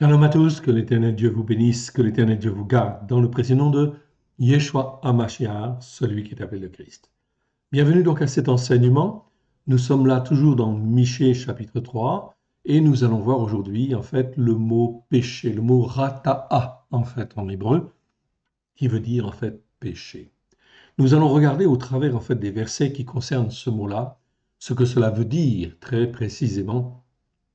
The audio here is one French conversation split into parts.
Shalom à tous, que l'Éternel Dieu vous bénisse, que l'Éternel Dieu vous garde, dans le précieux nom de Yeshua HaMashiach, celui qui est appelé le Christ. Bienvenue donc à cet enseignement. Nous sommes là toujours dans Michée chapitre 3 et nous allons voir aujourd'hui en fait le mot péché, le mot rata'a en fait en hébreu, qui veut dire en fait péché. Nous allons regarder au travers en fait des versets qui concernent ce mot-là, ce que cela veut dire très précisément,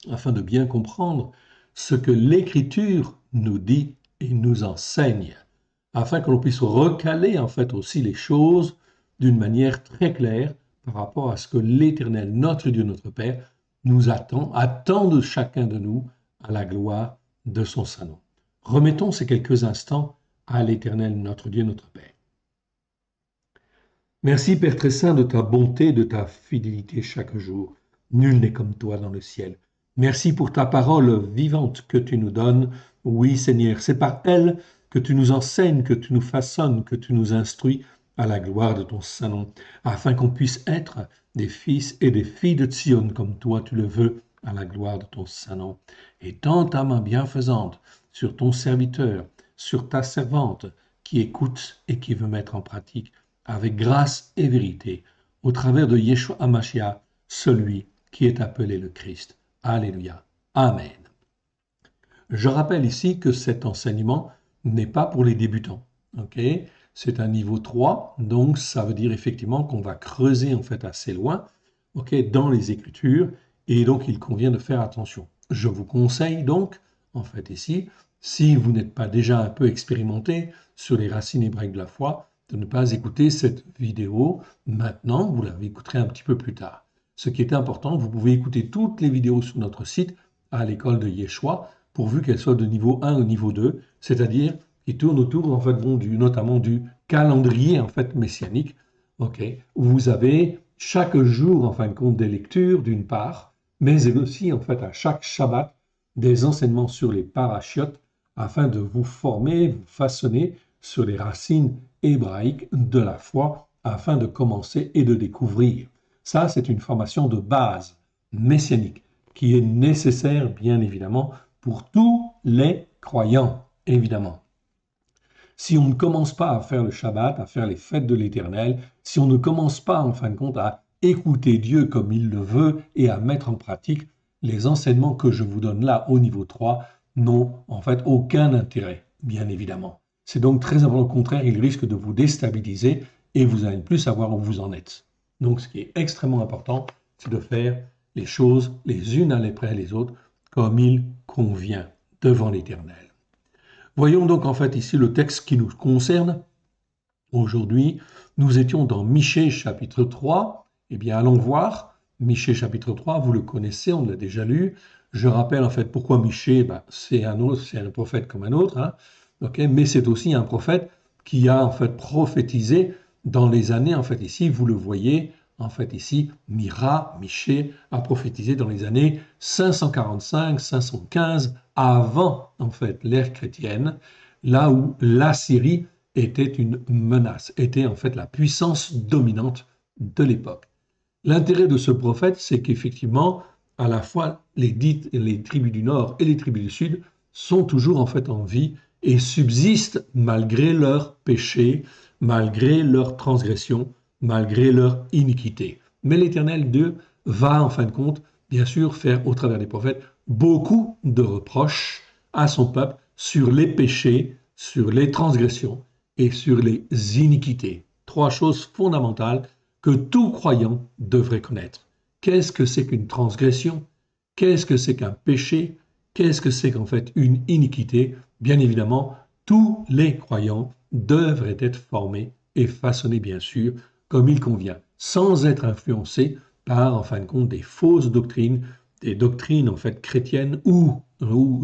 afin de bien comprendre ce que l'Écriture nous dit et nous enseigne, afin que l'on puisse recaler en fait aussi les choses d'une manière très claire par rapport à ce que l'Éternel, notre Dieu, notre Père, nous attend de chacun de nous à la gloire de son saint nom. Remettons ces quelques instants à l'Éternel, notre Dieu, notre Père. Merci, Père très saint, de ta bonté, de ta fidélité chaque jour. Nul n'est comme toi dans le ciel. Merci pour ta parole vivante que tu nous donnes. Oui, Seigneur, c'est par elle que tu nous enseignes, que tu nous façonnes, que tu nous instruis à la gloire de ton saint nom, afin qu'on puisse être des fils et des filles de Sion comme toi tu le veux, à la gloire de ton saint nom. Et tends ta main bienfaisante sur ton serviteur, sur ta servante, qui écoute et qui veut mettre en pratique avec grâce et vérité, au travers de Yeshua HaMashiach, celui qui est appelé le Christ. Alléluia. Amen. Je rappelle ici que cet enseignement n'est pas pour les débutants. Okay? C'est un niveau 3, donc ça veut dire effectivement qu'on va creuser en fait assez loin dans les Écritures, et donc il convient de faire attention. Je vous conseille donc, en fait ici, si vous n'êtes pas déjà un peu expérimenté sur les racines hébraïques de la foi, de ne pas écouter cette vidéo maintenant, vous la écouterez un petit peu plus tard. Ce qui est important, vous pouvez écouter toutes les vidéos sur notre site à l'école de Yeshua, pourvu qu'elles soient de niveau 1 au niveau 2, c'est-à-dire qui tournent autour en fait, notamment du calendrier en fait, messianique, où vous avez chaque jour en fin de compte des lectures d'une part, mais aussi en fait à chaque Shabbat des enseignements sur les parachiotes afin de vous former, vous façonner sur les racines hébraïques de la foi afin de commencer et de découvrir. Ça, c'est une formation de base messianique qui est nécessaire, bien évidemment, pour tous les croyants, évidemment. Si on ne commence pas à faire le Shabbat, à faire les fêtes de l'Éternel, si on ne commence pas, en fin de compte, à écouter Dieu comme il le veut et à mettre en pratique, les enseignements que je vous donne là au niveau 3 n'ont en fait aucun intérêt, bien évidemment. C'est donc très important, au contraire, il risque de vous déstabiliser et vous n'allez plus savoir où vous en êtes. Donc ce qui est extrêmement important, c'est de faire les choses les unes après les autres comme il convient devant l'Éternel. Voyons donc en fait ici le texte qui nous concerne. Aujourd'hui, nous étions dans Michée chapitre 3. Eh bien, allons voir. Michée chapitre 3, vous le connaissez, on l'a déjà lu. Je rappelle en fait pourquoi Michée, c'est un prophète comme un autre, mais c'est aussi un prophète qui a en fait prophétisé dans les années, en fait ici, vous le voyez, en fait ici, Michée a prophétisé dans les années 545-515 avant en fait l'ère chrétienne, là où l'Assyrie était une menace, était en fait la puissance dominante de l'époque. L'intérêt de ce prophète, c'est qu'effectivement, à la fois les tribus du nord et les tribus du sud sont toujours en fait en vie et subsistent malgré leurs péchés, malgré leurs transgressions, malgré leur iniquité. Mais l'Éternel Dieu va en fin de compte, bien sûr, faire au travers des prophètes beaucoup de reproches à son peuple sur les péchés, sur les transgressions et sur les iniquités. Trois choses fondamentales que tout croyant devrait connaître. Qu'est-ce que c'est qu'une transgression? Qu'est-ce que c'est qu'un péché? Qu'est-ce que c'est qu'en fait une iniquité? Bien évidemment, tous les croyants devraient être formés et façonnés bien sûr comme il convient, sans être influencés par en fin de compte des fausses doctrines, des doctrines en fait chrétiennes ou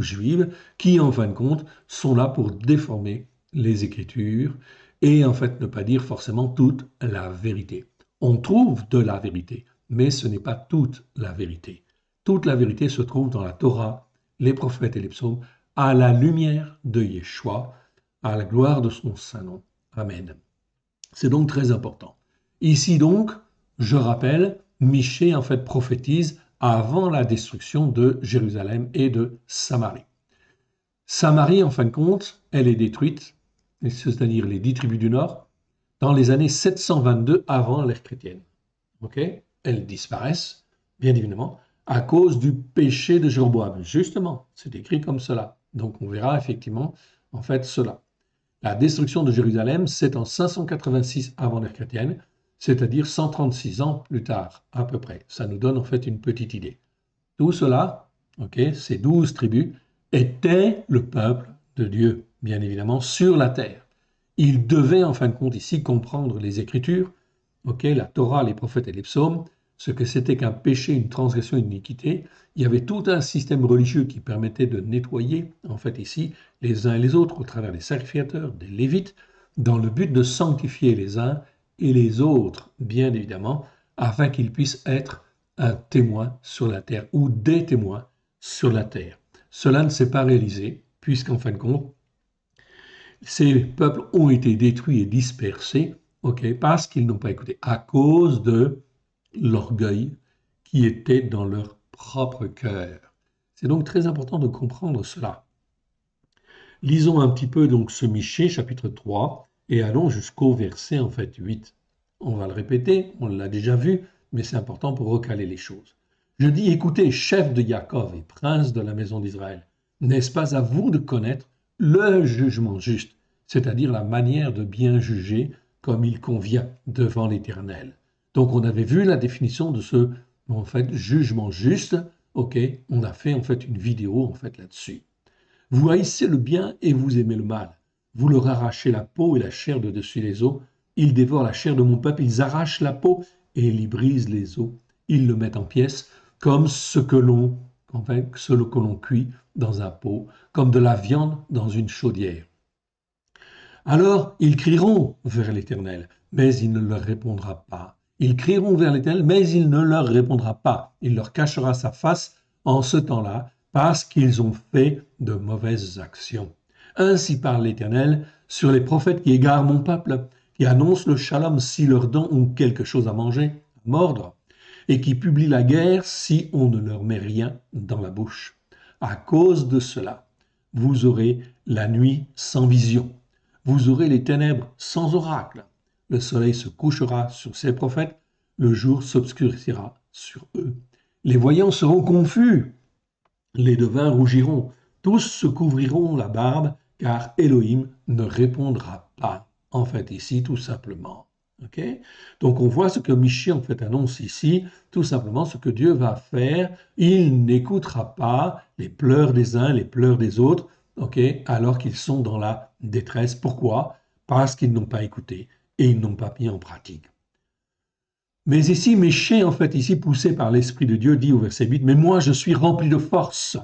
juives qui en fin de compte sont là pour déformer les Écritures et en fait ne pas dire forcément toute la vérité. On trouve de la vérité, mais ce n'est pas toute la vérité. Toute la vérité se trouve dans la Torah, les prophètes et les psaumes, à la lumière de Yeshua, à la gloire de son saint nom. Amen. C'est donc très important. Ici donc, je rappelle, Michée en fait prophétise avant la destruction de Jérusalem et de Samarie. Samarie, en fin de compte, elle est détruite, c'est-à-dire les 10 tribus du Nord, dans les années 722 avant l'ère chrétienne. Okay, elles disparaissent, bien évidemment, à cause du péché de Jéroboam. Justement, c'est écrit comme cela. Donc on verra effectivement, en fait, cela. La destruction de Jérusalem, c'est en 586 avant l'ère chrétienne, c'est-à-dire 136 ans plus tard, à peu près. Ça nous donne en fait une petite idée. Tout cela, okay, ces 12 tribus, étaient le peuple de Dieu, bien évidemment, sur la terre. Ils devaient, en fin de compte, ici, comprendre les Écritures, okay, la Torah, les prophètes et les psaumes, ce que c'était qu'un péché, une transgression, une iniquité. Il y avait tout un système religieux qui permettait de nettoyer, en fait, ici, les uns et les autres, au travers des sacrificateurs, des lévites, dans le but de sanctifier les uns et les autres, bien évidemment, afin qu'ils puissent être un témoin sur la terre ou des témoins sur la terre. Cela ne s'est pas réalisé, puisqu'en fin de compte, ces peuples ont été détruits et dispersés, okay, parce qu'ils n'ont pas écouté, à cause de l'orgueil qui était dans leur propre cœur. C'est donc très important de comprendre cela. Lisons un petit peu donc ce Michée, chapitre 3, et allons jusqu'au verset en fait 8. On va le répéter, on l'a déjà vu, mais c'est important pour recaler les choses. Je dis, écoutez, chef de Jacob et prince de la maison d'Israël, n'est-ce pas à vous de connaître le jugement juste, c'est-à-dire la manière de bien juger comme il convient devant l'Éternel. Donc on avait vu la définition de ce en fait jugement juste. Ok, on a fait en fait une vidéo en fait là-dessus. Vous haïssez le bien et vous aimez le mal. Vous leur arrachez la peau et la chair de dessus les os. Ils dévorent la chair de mon peuple, ils arrachent la peau et ils y brisent les os. Ils le mettent en pièces comme ce que l'on cuit dans un pot, comme de la viande dans une chaudière. Alors ils crieront vers l'Éternel, mais il ne leur répondra pas. Ils crieront vers l'Éternel, mais il ne leur répondra pas. Il leur cachera sa face en ce temps-là, parce qu'ils ont fait de mauvaises actions. Ainsi parle l'Éternel sur les prophètes qui égarent mon peuple, qui annoncent le shalom si leurs dents ont quelque chose à manger, à mordre, et qui publient la guerre si on ne leur met rien dans la bouche. À cause de cela, vous aurez la nuit sans vision. Vous aurez les ténèbres sans oracle. Le soleil se couchera sur ses prophètes, le jour s'obscurcira sur eux. Les voyants seront confus, les devins rougiront, tous se couvriront la barbe, car Elohim ne répondra pas. En fait, ici, tout simplement. Okay? Donc, on voit ce que Michée, en fait, annonce ici, tout simplement ce que Dieu va faire. Il n'écoutera pas les pleurs des uns, les pleurs des autres, okay, alors qu'ils sont dans la détresse. Pourquoi? Parce qu'ils n'ont pas écouté et ils n'ont pas mis en pratique. Mais ici, Michée, en fait, ici, poussé par l'Esprit de Dieu, dit au verset 8, « Mais moi, je suis rempli de force,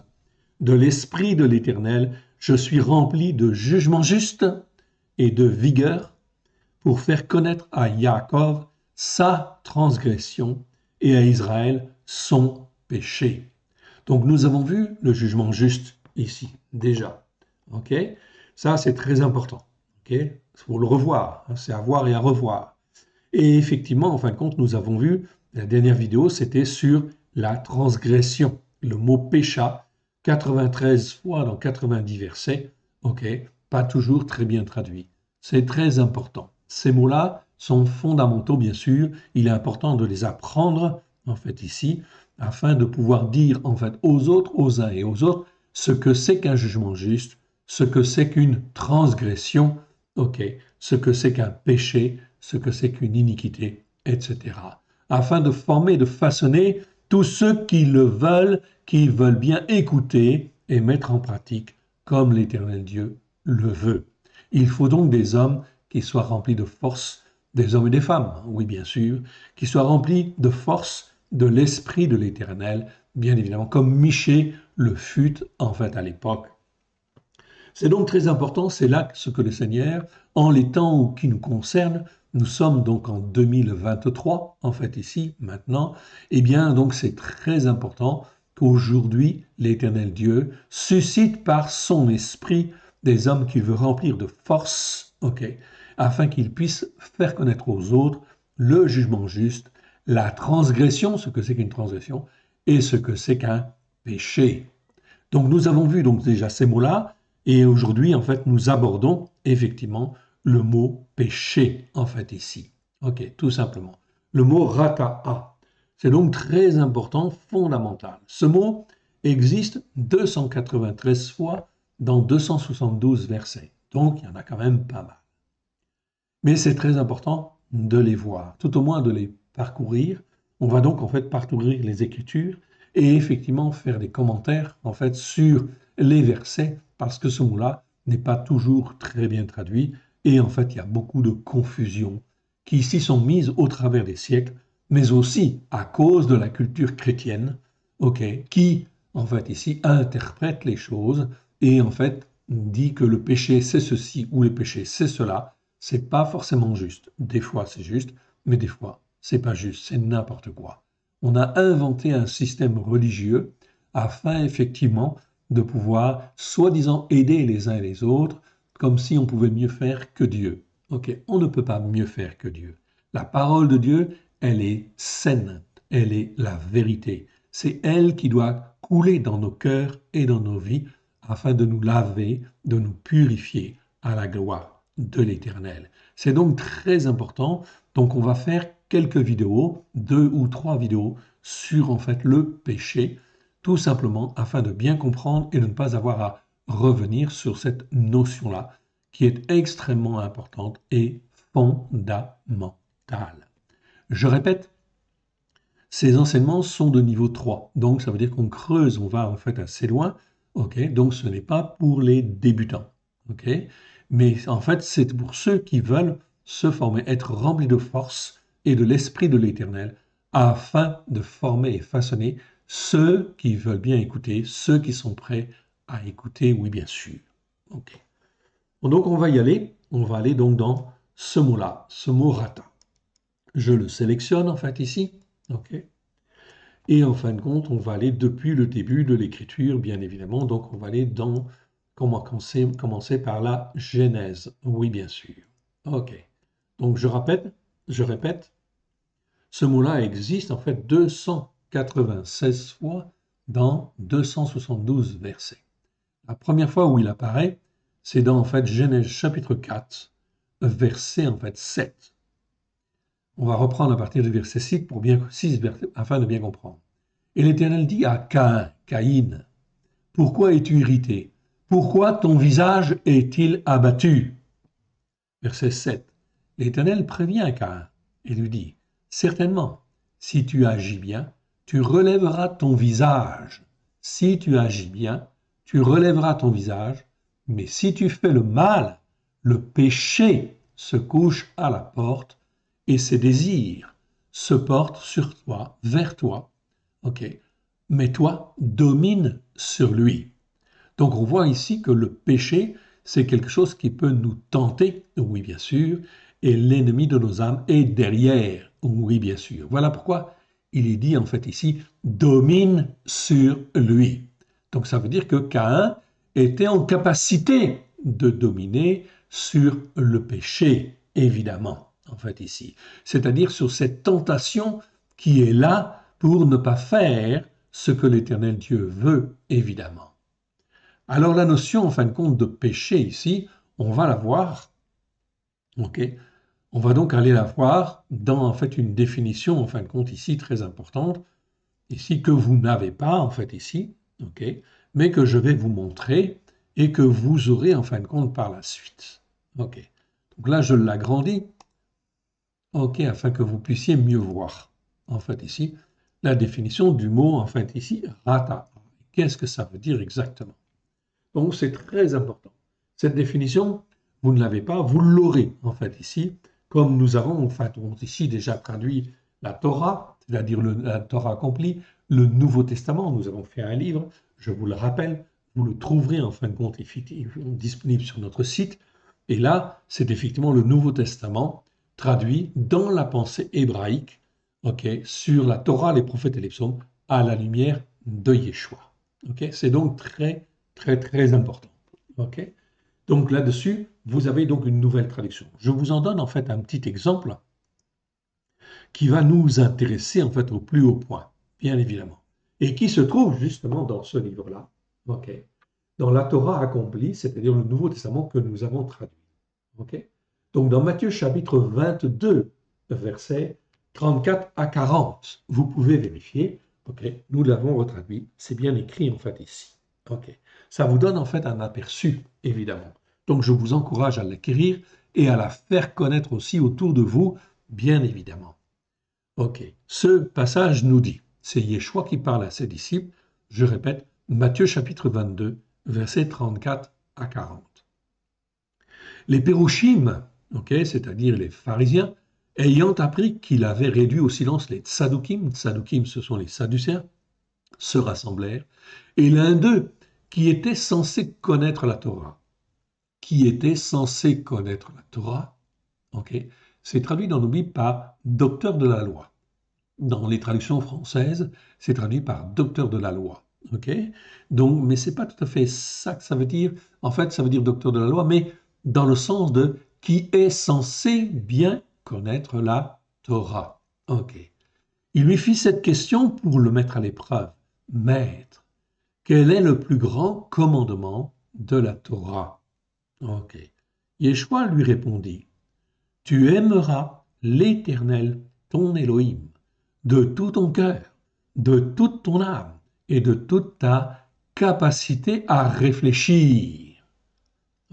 de l'Esprit de l'Éternel, je suis rempli de jugement juste et de vigueur pour faire connaître à Jacob sa transgression et à Israël son péché. » Donc, nous avons vu le jugement juste ici, déjà. Ok? Ça, c'est très important. Ok? Il faut le revoir, hein, c'est à voir et à revoir. Et effectivement, en fin de compte, nous avons vu, la dernière vidéo, c'était sur la transgression. Le mot pécha, 93 fois dans 90 versets, ok, pas toujours très bien traduit. C'est très important. Ces mots-là sont fondamentaux, bien sûr. Il est important de les apprendre, en fait, ici, afin de pouvoir dire, en fait, aux autres, aux uns et aux autres, ce que c'est qu'un jugement juste, ce que c'est qu'une transgression, ok, ce que c'est qu'un péché, ce que c'est qu'une iniquité, etc. Afin de former, de façonner tous ceux qui le veulent, qui veulent bien écouter et mettre en pratique comme l'Éternel Dieu le veut. Il faut donc des hommes qui soient remplis de force, des hommes et des femmes, oui bien sûr, qui soient remplis de force de l'Esprit de l'Éternel, bien évidemment, comme Michée le fut en fait à l'époque. C'est donc très important, c'est là ce que le Seigneur, en les temps qui nous concernent, nous sommes donc en 2023, en fait ici, maintenant, eh bien donc c'est très important qu'aujourd'hui l'Éternel Dieu suscite par son esprit des hommes qu'il veut remplir de force, afin qu'ils puissent faire connaître aux autres le jugement juste, la transgression, ce que c'est qu'une transgression, et ce que c'est qu'un péché. Donc nous avons vu donc déjà ces mots-là, Et aujourd'hui, en fait, nous abordons effectivement le mot péché, en fait, ici. OK, tout simplement. Le mot rata'a. C'est donc très important, fondamental. Ce mot existe 293 fois dans 272 versets. Donc, il y en a quand même pas mal. Mais c'est très important de les voir, tout au moins de les parcourir. On va donc en fait parcourir les Écritures et effectivement faire des commentaires en fait sur les versets parce que ce mot-là n'est pas toujours très bien traduit et en fait il y a beaucoup de confusions qui s'y sont mises au travers des siècles, mais aussi à cause de la culture chrétienne, ok, qui en fait ici interprète les choses et en fait dit que le péché c'est ceci ou le péché c'est cela. C'est pas forcément juste. Des fois c'est juste, mais des fois c'est pas juste, c'est n'importe quoi. On a inventé un système religieux afin effectivement de pouvoir soi-disant aider les uns et les autres, comme si on pouvait mieux faire que Dieu. Ok, on ne peut pas mieux faire que Dieu. La parole de Dieu, elle est saine, elle est la vérité. C'est elle qui doit couler dans nos cœurs et dans nos vies afin de nous laver, de nous purifier à la gloire de l'Éternel. C'est donc très important. Donc on va faire quelques vidéos, 2 ou 3 vidéos sur en fait le péché, tout simplement afin de bien comprendre et de ne pas avoir à revenir sur cette notion-là qui est extrêmement importante et fondamentale. Je répète, ces enseignements sont de niveau 3, donc ça veut dire qu'on creuse, on va en fait assez loin, ok, donc ce n'est pas pour les débutants, ok, mais en fait c'est pour ceux qui veulent se former, être remplis de force et de l'Esprit de l'Éternel, afin de former et façonner ceux qui veulent bien écouter, ceux qui sont prêts à écouter, oui bien sûr, ok. Bon, donc on va y aller, on va aller donc dans ce mot-là, ce mot rata. Je le sélectionne en fait ici, ok. Et en fin de compte, on va aller depuis le début de l'écriture, bien évidemment. Donc, on va aller dans, commencer par la Genèse. Oui, bien sûr. OK. Donc, je répète, ce mot-là existe en fait 296 fois dans 272 versets. La première fois où il apparaît, c'est dans en fait Genèse chapitre 4, verset en fait 7. On va reprendre à partir du verset 6 pour bien 6 afin de bien comprendre. Et l'Éternel dit à Caïn, Caïn, pourquoi es-tu irrité? Pourquoi ton visage est-il abattu? Verset 7. L'Éternel prévient Caïn et lui dit, certainement, si tu agis bien, tu relèveras ton visage. Si tu agis bien, tu relèveras ton visage, mais si tu fais le mal, le péché se couche à la porte et ses désirs se portent sur toi, vers toi. Ok, mais toi, domine sur lui. Donc on voit ici que le péché, c'est quelque chose qui peut nous tenter, oui bien sûr, et l'ennemi de nos âmes est derrière, oui bien sûr. Voilà pourquoi il est dit en fait ici, domine sur lui. Donc ça veut dire que Caïn était en capacité de dominer sur le péché, évidemment, en fait ici. C'est-à-dire sur cette tentation qui est là pour ne pas faire ce que l'Éternel Dieu veut, évidemment. Alors la notion, en fin de compte, de péché ici, on va la voir, ok? On va donc aller la voir dans en fait une définition, en fin de compte, ici très importante, ici que vous n'avez pas, en fait, ici, ok? Mais que je vais vous montrer et que vous aurez, en fin de compte, par la suite. Ok. Donc là, je l'agrandis, ok, afin que vous puissiez mieux voir, en fait, ici, la définition du mot, en fait, ici, rata. Qu'est-ce que ça veut dire exactement? Donc c'est très important. Cette définition, vous ne l'avez pas, vous l'aurez en fait ici, comme nous avons en fait ici déjà traduit la Torah, c'est-à-dire la Torah accomplie, le Nouveau Testament. Nous avons fait un livre, je vous le rappelle, vous le trouverez en fin de compte disponible sur notre site. Et là, c'est effectivement le Nouveau Testament traduit dans la pensée hébraïque, ok, sur la Torah, les prophètes et les psaumes, à la lumière de Yeshua. Ok, c'est donc très important. Ok. Donc là-dessus, vous avez donc une nouvelle traduction. Je vous en donne en fait un petit exemple qui va nous intéresser en fait au plus haut point, bien évidemment, et qui se trouve justement dans ce livre-là. Ok. dans la Torah accomplie, c'est-à-dire le Nouveau Testament que nous avons traduit. Okay. Donc dans Matthieu chapitre 22, versets 34 à 40, vous pouvez vérifier, okay, nous l'avons retraduit, c'est bien écrit en fait ici. Okay. Ça vous donne en fait un aperçu, évidemment. Donc je vous encourage à l'acquérir et à la faire connaître aussi autour de vous, bien évidemment. Ok, ce passage nous dit, c'est Yeshua qui parle à ses disciples, je répète, Matthieu chapitre 22, versets 34 à 40. Les Pérouchim, okay, c'est-à-dire les pharisiens, ayant appris qu'il avait réduit au silence les Tsadoukim, Tsadoukim ce sont les Sadducéens, se rassemblèrent, et l'un d'eux, qui était censé connaître la Torah, okay, c'est traduit dans nos Bibles par docteur de la loi. Dans les traductions françaises, c'est traduit par docteur de la loi. Okay. Donc, mais ce n'est pas tout à fait ça que ça veut dire. En fait, ça veut dire docteur de la loi, mais dans le sens de qui est censé bien connaître la Torah. Okay. Il lui fit cette question pour le mettre à l'épreuve. Maître, quel est le plus grand commandement de la Torah? Okay. Yeshua lui répondit, tu aimeras l'Éternel, ton Elohim, de tout ton cœur, de toute ton âme et de toute ta capacité à réfléchir.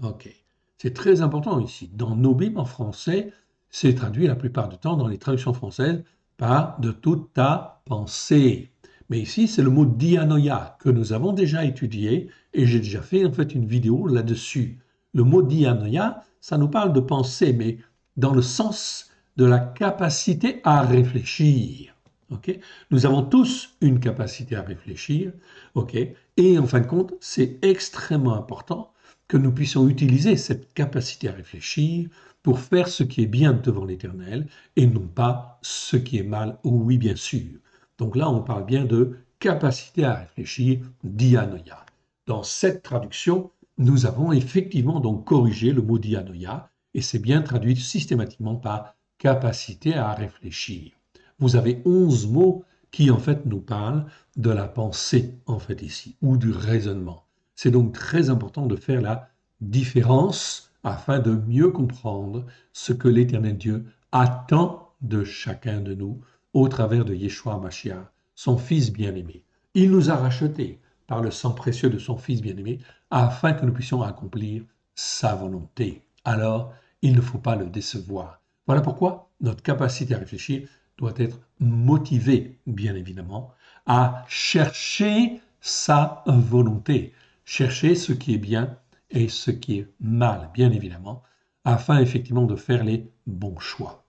Ok, c'est très important ici. Dans nos Bibles en français, c'est traduit la plupart du temps dans les traductions françaises par de toute ta pensée. Mais ici, c'est le mot dianoia que nous avons déjà étudié et j'ai déjà fait en fait une vidéo là-dessus. Le mot dianoia, ça nous parle de pensée, mais dans le sens de la capacité à réfléchir. Okay. Nous avons tous une capacité à réfléchir, okay. Et en fin de compte, c'est extrêmement important que nous puissions utiliser cette capacité à réfléchir pour faire ce qui est bien devant l'Éternel et non pas ce qui est mal, oui bien sûr. Donc là, on parle bien de capacité à réfléchir, dianoia. Dans cette traduction, nous avons effectivement donc corrigé le mot dianoia et c'est bien traduit systématiquement par capacité à réfléchir. Vous avez 11 mots qui en fait nous parlent de la pensée en fait ici, ou du raisonnement. C'est donc très important de faire la différence afin de mieux comprendre ce que l'Éternel Dieu attend de chacun de nous au travers de Yeshua Mashiach, son Fils bien-aimé. Il nous a rachetés par le sang précieux de son Fils bien-aimé afin que nous puissions accomplir sa volonté. Alors, il ne faut pas le décevoir. Voilà pourquoi notre capacité à réfléchir doit être motivée, bien évidemment, à chercher sa volonté, chercher ce qui est bien et ce qui est mal, bien évidemment, afin effectivement de faire les bons choix.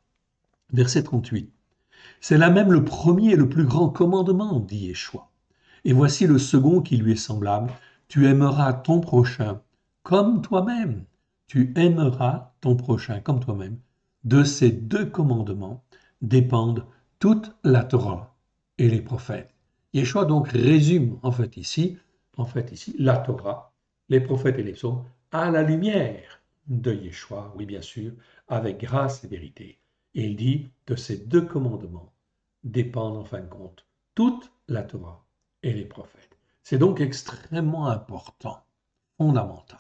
Verset 38. C'est là même le premier et le plus grand commandement, dit Yeshua. Et voici le second qui lui est semblable. Tu aimeras ton prochain comme toi-même. Tu aimeras ton prochain comme toi-même. De ces deux commandements dépendent toute la Torah et les prophètes. Yeshua donc résume en fait ici la Torah, les prophètes et les psaumes à la lumière de Yeshua, oui bien sûr, avec grâce et vérité. Et il dit de ces deux commandements dépendent en fin de compte toute la Torah et les prophètes. C'est donc extrêmement important, fondamental.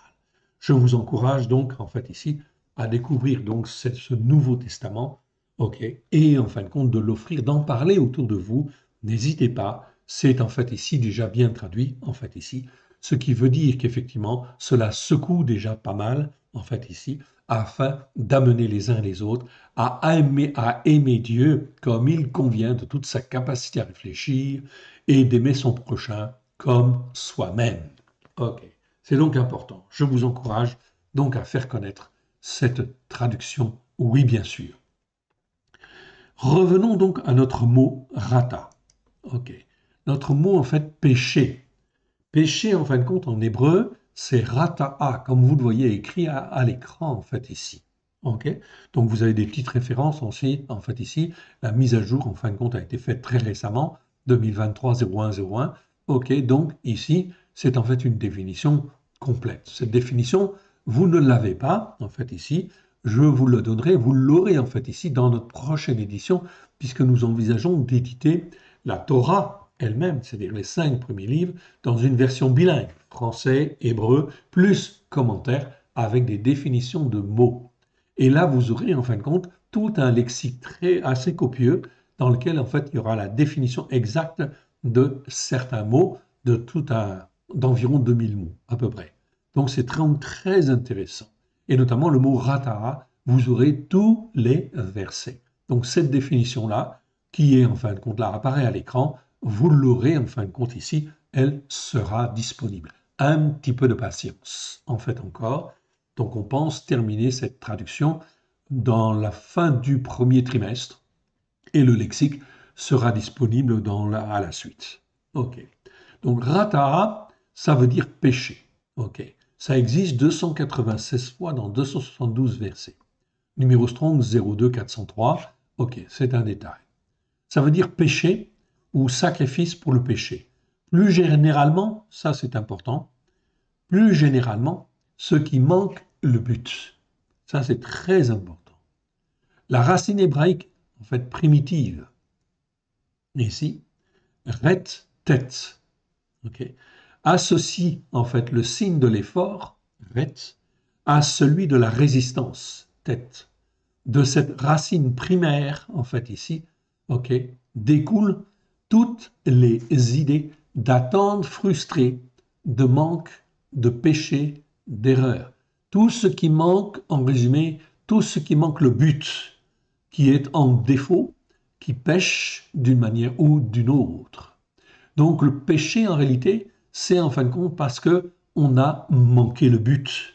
Je vous encourage donc en fait ici à découvrir donc ce Nouveau Testament, ok, et en fin de compte de l'offrir, d'en parler autour de vous. N'hésitez pas, c'est en fait ici déjà bien traduit, en fait ici, ce qui veut dire qu'effectivement cela secoue déjà pas mal, en fait ici, afin d'amener les uns les autres à aimer Dieu comme il convient de toute sa capacité à réfléchir et d'aimer son prochain comme soi-même. Ok, c'est donc important. Je vous encourage donc à faire connaître cette traduction, oui bien sûr. Revenons donc à notre mot rata. Ok, notre mot en fait péché. Péché en fin de compte en hébreu, c'est rata'a, comme vous le voyez écrit à l'écran en fait ici. Okay. Donc vous avez des petites références aussi, en fait ici. La mise à jour en fin de compte a été faite très récemment, 2023-01-01. Ok, donc ici, c'est en fait une définition complète. Cette définition, vous ne l'avez pas en fait ici. Je vous le donnerai, vous l'aurez en fait ici dans notre prochaine édition, puisque nous envisageons d'éditer la Torah elle-même, c'est-à-dire les 5 premiers livres, dans une version bilingue, français, hébreu, plus commentaires avec des définitions de mots. Et là, vous aurez en fin de compte tout un lexique assez copieux dans lequel en fait il y aura la définition exacte de certains mots d'environ 2000 mots à peu près. Donc c'est très intéressant. Et notamment le mot rata'a, vous aurez tous les versets. Donc cette définition-là, qui est en fin de compte là, apparaît à l'écran, vous l'aurez en fin de compte ici, elle sera disponible. Un petit peu de patience, en fait encore. Donc on pense terminer cette traduction dans la fin du premier trimestre et le lexique sera disponible à la suite. Ok. Donc rata'a, ça veut dire péché. Ok. Ça existe 296 fois dans 272 versets. Numéro Strong 02403. Ok, c'est un détail. Ça veut dire péché ou sacrifice pour le péché. Plus généralement, ça c'est important, plus généralement, ce qui manque le but. Ça c'est très important. La racine hébraïque, en fait primitive, ici, ret, tête, okay, associe en fait le signe de l'effort, ret, à celui de la résistance, tête. De cette racine primaire, en fait ici, ok, découlent toutes les idées d'attente frustrée, de manque, de péché, d'erreur. Tout ce qui manque, en résumé, tout ce qui manque le but, qui est en défaut, qui pêche d'une manière ou d'une autre. Donc le péché, en réalité, c'est en fin de compte parce que on a manqué le but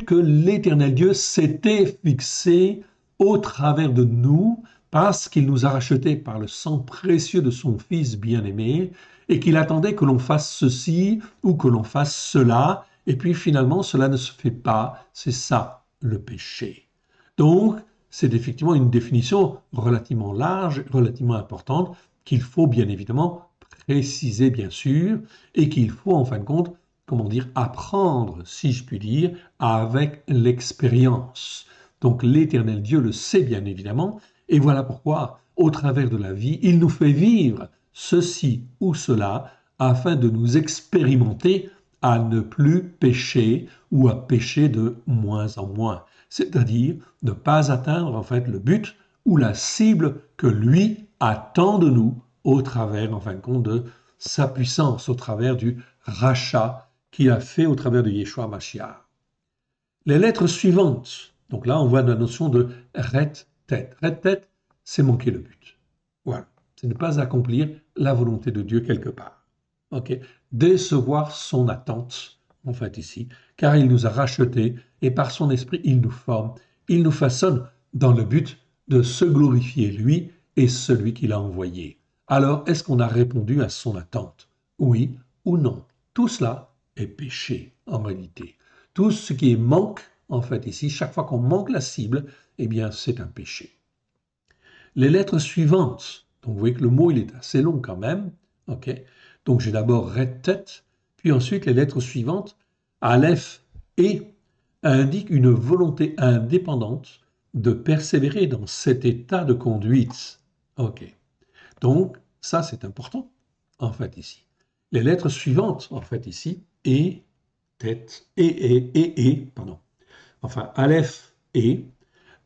que l'Éternel Dieu s'était fixé au travers de nous, parce qu'il nous a rachetés par le sang précieux de son Fils bien-aimé, et qu'il attendait que l'on fasse ceci ou que l'on fasse cela, et puis finalement cela ne se fait pas. C'est ça le péché. Donc, c'est effectivement une définition relativement large, relativement importante, qu'il faut bien évidemment préciser bien sûr, et qu'il faut en fin de compte, comment dire, apprendre, si je puis dire, avec l'expérience. Donc l'Éternel Dieu le sait bien évidemment, et voilà pourquoi, au travers de la vie, il nous fait vivre ceci ou cela, afin de nous expérimenter à ne plus pécher ou à pécher de moins en moins, c'est-à-dire ne pas atteindre en fait le but ou la cible que lui attend de nous au travers, en fin de compte, de sa puissance, au travers du rachat qu'il a fait au travers de Yeshua Mashiach. Les lettres suivantes, donc là on voit la notion de ret-tête. Ret-tête, c'est manquer le but. Voilà, c'est ne pas accomplir la volonté de Dieu quelque part. Ok, décevoir son attente, en fait ici, car il nous a rachetés et par son esprit il nous forme, il nous façonne dans le but de se glorifier lui et celui qu'il a envoyé. Alors, est-ce qu'on a répondu à son attente? Oui ou non? Tout cela est péché en réalité. Tout ce qui est manque, en fait ici, chaque fois qu'on manque la cible, eh bien c'est un péché. Les lettres suivantes, donc vous voyez que le mot il est assez long quand même, ok. Donc j'ai d'abord ret-tête, puis ensuite les lettres suivantes, aleph et indiquent une volonté indépendante de persévérer dans cet état de conduite. Ok. Donc ça c'est important en fait ici. Les lettres suivantes en fait ici, et, tête, pardon. Enfin aleph et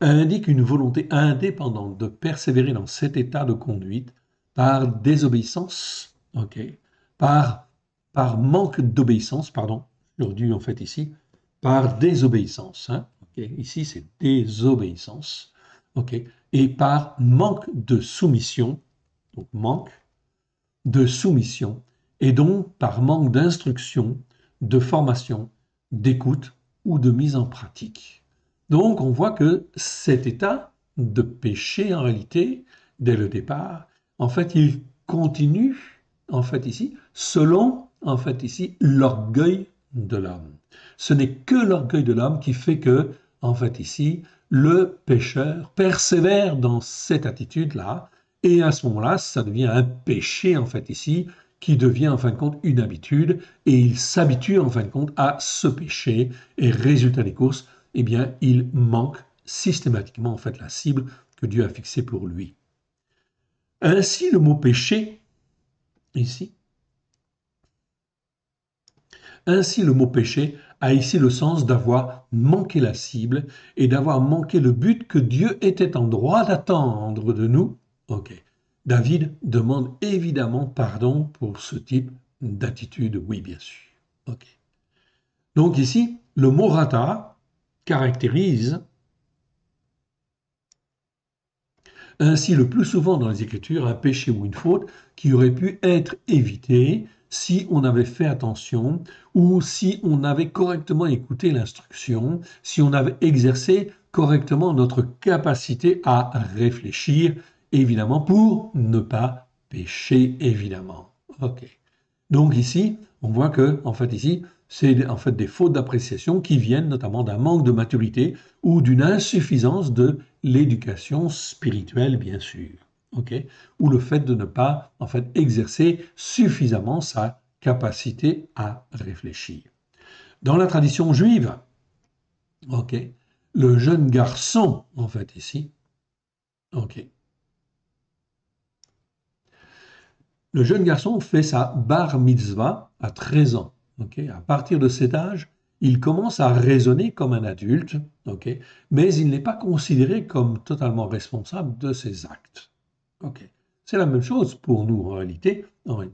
indique une volonté indépendante de persévérer dans cet état de conduite par désobéissance, ok, par manque d'obéissance, pardon, j'aurais dû en fait ici, par désobéissance, hein, okay, ici c'est désobéissance, ok, et par manque de soumission, donc manque de soumission, et donc par manque d'instruction, de formation, d'écoute ou de mise en pratique. Donc on voit que cet état de péché, en réalité, dès le départ, en fait, il continue, en fait, ici, selon, en fait, ici, l'orgueil de l'homme. Ce n'est que l'orgueil de l'homme qui fait que, en fait, ici, le pécheur persévère dans cette attitude-là, et à ce moment-là, ça devient un péché, en fait, ici, qui devient, en fin de compte, une habitude, et il s'habitue, en fin de compte, à ce péché, et résultat des courses, eh bien, il manque systématiquement en fait la cible que Dieu a fixée pour lui. Ainsi, le mot péché ici. Ainsi, le mot péché a ici le sens d'avoir manqué la cible et d'avoir manqué le but que Dieu était en droit d'attendre de nous. Ok. David demande évidemment pardon pour ce type d'attitude, oui, bien sûr. Ok. Donc ici, le mot rata caractérise ainsi le plus souvent dans les Écritures un péché ou une faute qui aurait pu être évité si on avait fait attention ou si on avait correctement écouté l'instruction, si on avait exercé correctement notre capacité à réfléchir, évidemment, pour ne pas pécher, évidemment. Ok. Donc ici, on voit que, en fait, ici, c'est en fait des fautes d'appréciation qui viennent notamment d'un manque de maturité ou d'une insuffisance de l'éducation spirituelle, bien sûr. Ok, ou le fait de ne pas en fait exercer suffisamment sa capacité à réfléchir. Dans la tradition juive, ok, le jeune garçon, en fait, ici, ok, le jeune garçon fait sa bar mitzvah à 13 ans. Okay. À partir de cet âge, il commence à raisonner comme un adulte, okay, mais il n'est pas considéré comme totalement responsable de ses actes. Okay. C'est la même chose pour nous en réalité.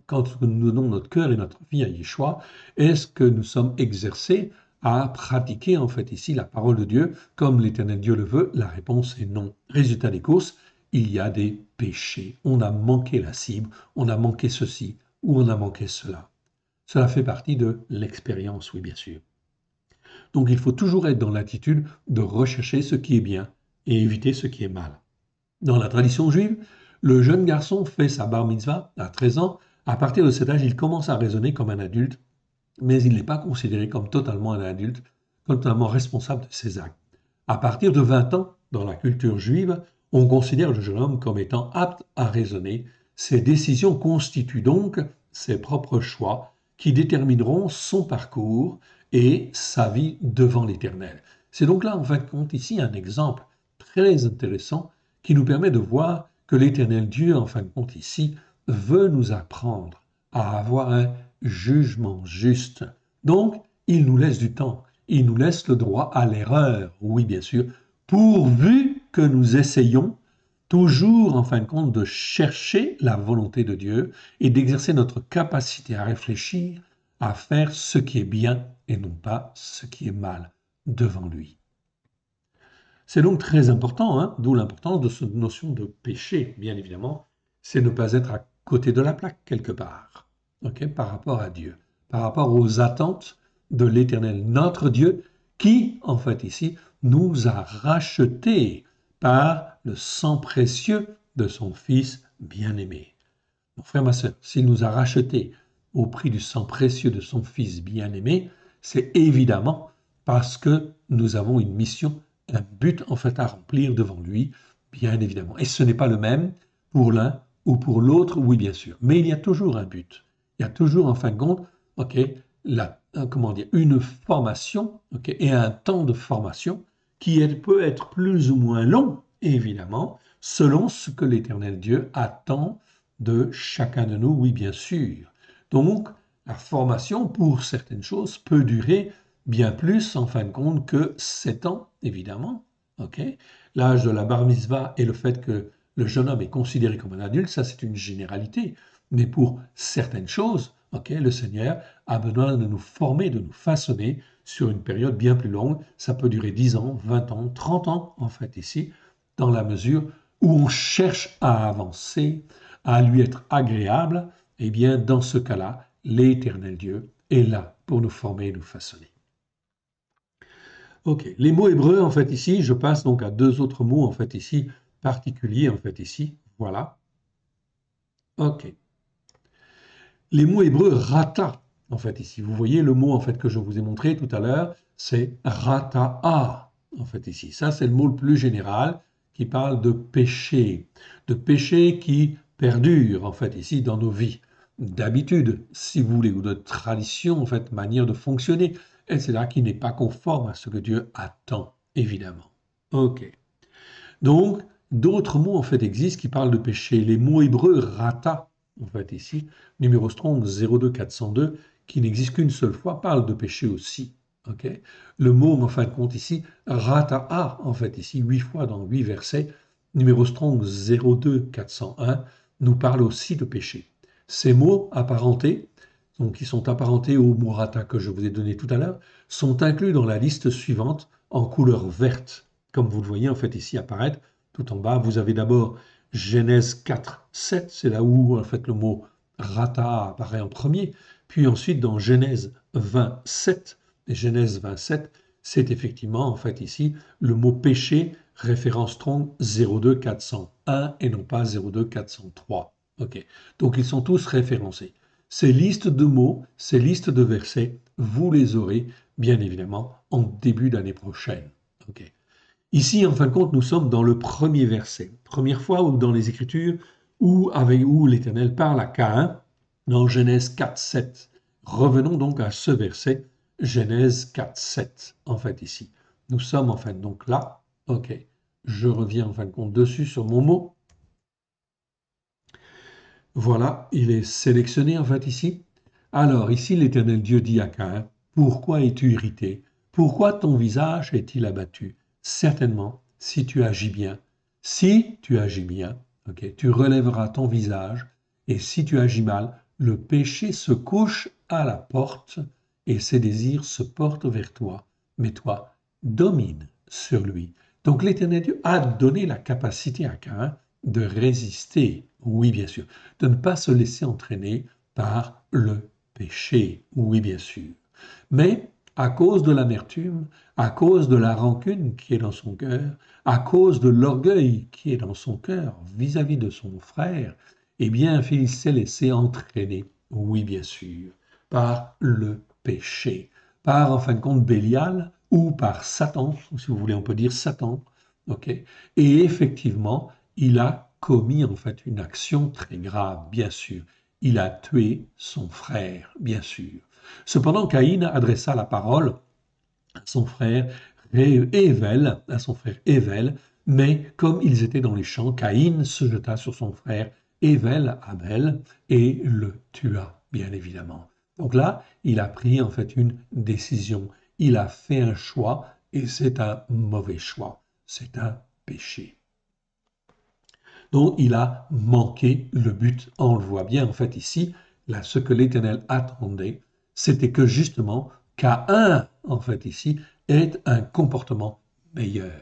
Quand nous donnons notre cœur et notre vie à Yeshua, est-ce que nous sommes exercés à pratiquer en fait ici la parole de Dieu comme l'Éternel Dieu le veut? La réponse est non. Résultat des courses, il y a des péchés. On a manqué la cible, on a manqué ceci ou on a manqué cela. Cela fait partie de l'expérience, oui, bien sûr. Donc il faut toujours être dans l'attitude de rechercher ce qui est bien et éviter ce qui est mal. Dans la tradition juive, le jeune garçon fait sa bar mitzvah à 13 ans. À partir de cet âge, il commence à raisonner comme un adulte, mais il n'est pas considéré comme totalement un adulte, totalement responsable de ses actes. À partir de 20 ans, dans la culture juive, on considère le jeune homme comme étant apte à raisonner. Ses décisions constituent donc ses propres choix qui détermineront son parcours et sa vie devant l'Éternel. C'est donc là, en fin de compte, ici un exemple très intéressant qui nous permet de voir que l'Éternel Dieu, en fin de compte, ici, veut nous apprendre à avoir un jugement juste. Donc, il nous laisse du temps, il nous laisse le droit à l'erreur, oui, bien sûr, pourvu que nous essayons toujours, en fin de compte, de chercher la volonté de Dieu et d'exercer notre capacité à réfléchir, à faire ce qui est bien et non pas ce qui est mal devant lui. C'est donc très important, hein, d'où l'importance de cette notion de péché, bien évidemment, c'est ne pas être à côté de la plaque quelque part, okay, par rapport à Dieu, par rapport aux attentes de l'Éternel, notre Dieu, qui, en fait, ici, nous a rachetés par le sang précieux de son Fils bien-aimé. Mon frère, ma soeur, s'il nous a rachetés au prix du sang précieux de son Fils bien-aimé, c'est évidemment parce que nous avons une mission, un but en fait à remplir devant lui, bien évidemment. Et ce n'est pas le même pour l'un ou pour l'autre, oui bien sûr. Mais il y a toujours un but. Il y a toujours en fin de compte, comment dire, une formation, et un temps de formation qui peut être plus ou moins long, évidemment, selon ce que l'Éternel Dieu attend de chacun de nous, oui bien sûr. Donc, la formation pour certaines choses peut durer bien plus en fin de compte que 7 ans, évidemment. Okay. L'âge de la bar mitzvah et le fait que le jeune homme est considéré comme un adulte, ça c'est une généralité. Mais pour certaines choses, le Seigneur a besoin de nous former, de nous façonner sur une période bien plus longue. Ça peut durer 10 ans, 20 ans, 30 ans en fait ici, dans la mesure où on cherche à avancer, à lui être agréable, eh bien, dans ce cas-là, l'Éternel Dieu est là pour nous former et nous façonner. Ok, les mots hébreux, en fait, ici, je passe donc à deux autres mots, en fait, ici, particuliers, en fait, ici, voilà. Ok. Les mots hébreux rata, en fait, ici, vous voyez le mot, en fait, que je vous ai montré tout à l'heure, c'est rata'a, en fait, ici. Ça, c'est le mot le plus général qui parle de péché qui perdure, en fait, ici, dans nos vies, d'habitude, si vous voulez, ou de tradition, en fait, manière de fonctionner, etc., qui n'est pas conforme à ce que Dieu attend, évidemment. Ok. Donc, d'autres mots, en fait, existent qui parlent de péché. Les mots hébreux rata, en fait ici, numéro Strong 02402, qui n'existe qu'une seule fois, parle de péché aussi. Okay, le mot, en fin de compte ici, rata'a, en fait ici, 8 fois dans 8 versets, numéro Strong 02401, nous parle aussi de péché. Ces mots apparentés, donc qui sont apparentés au mot rata que je vous ai donné tout à l'heure, sont inclus dans la liste suivante en couleur verte. Comme vous le voyez en fait ici apparaître, tout en bas, vous avez d'abord Genèse 4, 7, c'est là où en fait le mot rata apparaît en premier, puis ensuite dans Genèse 27, et Genèse 27, c'est effectivement en fait ici le mot péché, référence Strong 02401 et non pas 02403. Ok, donc ils sont tous référencés. Ces listes de mots, ces listes de versets, vous les aurez bien évidemment en début d'année prochaine. Ok. Ici, en fin de compte, nous sommes dans le premier verset. Première fois où dans les Écritures où l'Éternel parle à Caïn dans Genèse 4, 7. Revenons donc à ce verset, Genèse 4, 7, en fait ici. Nous sommes en fait donc là. Ok. Je reviens en fin de compte dessus sur mon mot. Voilà, il est sélectionné en fait ici. Alors ici, l'Éternel Dieu dit à Caïn, pourquoi es-tu irrité? Pourquoi ton visage est-il abattu? Certainement, si tu agis bien, ok, tu relèveras ton visage, et si tu agis mal, le péché se couche à la porte, et ses désirs se portent vers toi. Mais toi, domine sur lui. Donc l'Éternel Dieu a donné la capacité à Caïn de résister, oui bien sûr, de ne pas se laisser entraîner par le péché, oui bien sûr. Mais à cause de l'amertume, à cause de la rancune qui est dans son cœur, à cause de l'orgueil qui est dans son cœur vis-à-vis de son frère, eh bien, il s'est laissé entraîner, oui bien sûr, par le péché, par en fin de compte Bélial ou par Satan, si vous voulez on peut dire Satan, ok. Et effectivement, il a commis en fait une action très grave, bien sûr. Il a tué son frère, bien sûr. Cependant, Caïn adressa la parole à son frère Ével, mais comme ils étaient dans les champs, Caïn se jeta sur son frère Ével, Abel, et le tua, bien évidemment. Donc là, il a pris en fait une décision. Il a fait un choix, et c'est un mauvais choix. C'est un péché. Donc il a manqué le but. On le voit bien en fait ici, là, ce que l'Éternel attendait, c'était que justement Caïn, en fait ici, ait un comportement meilleur.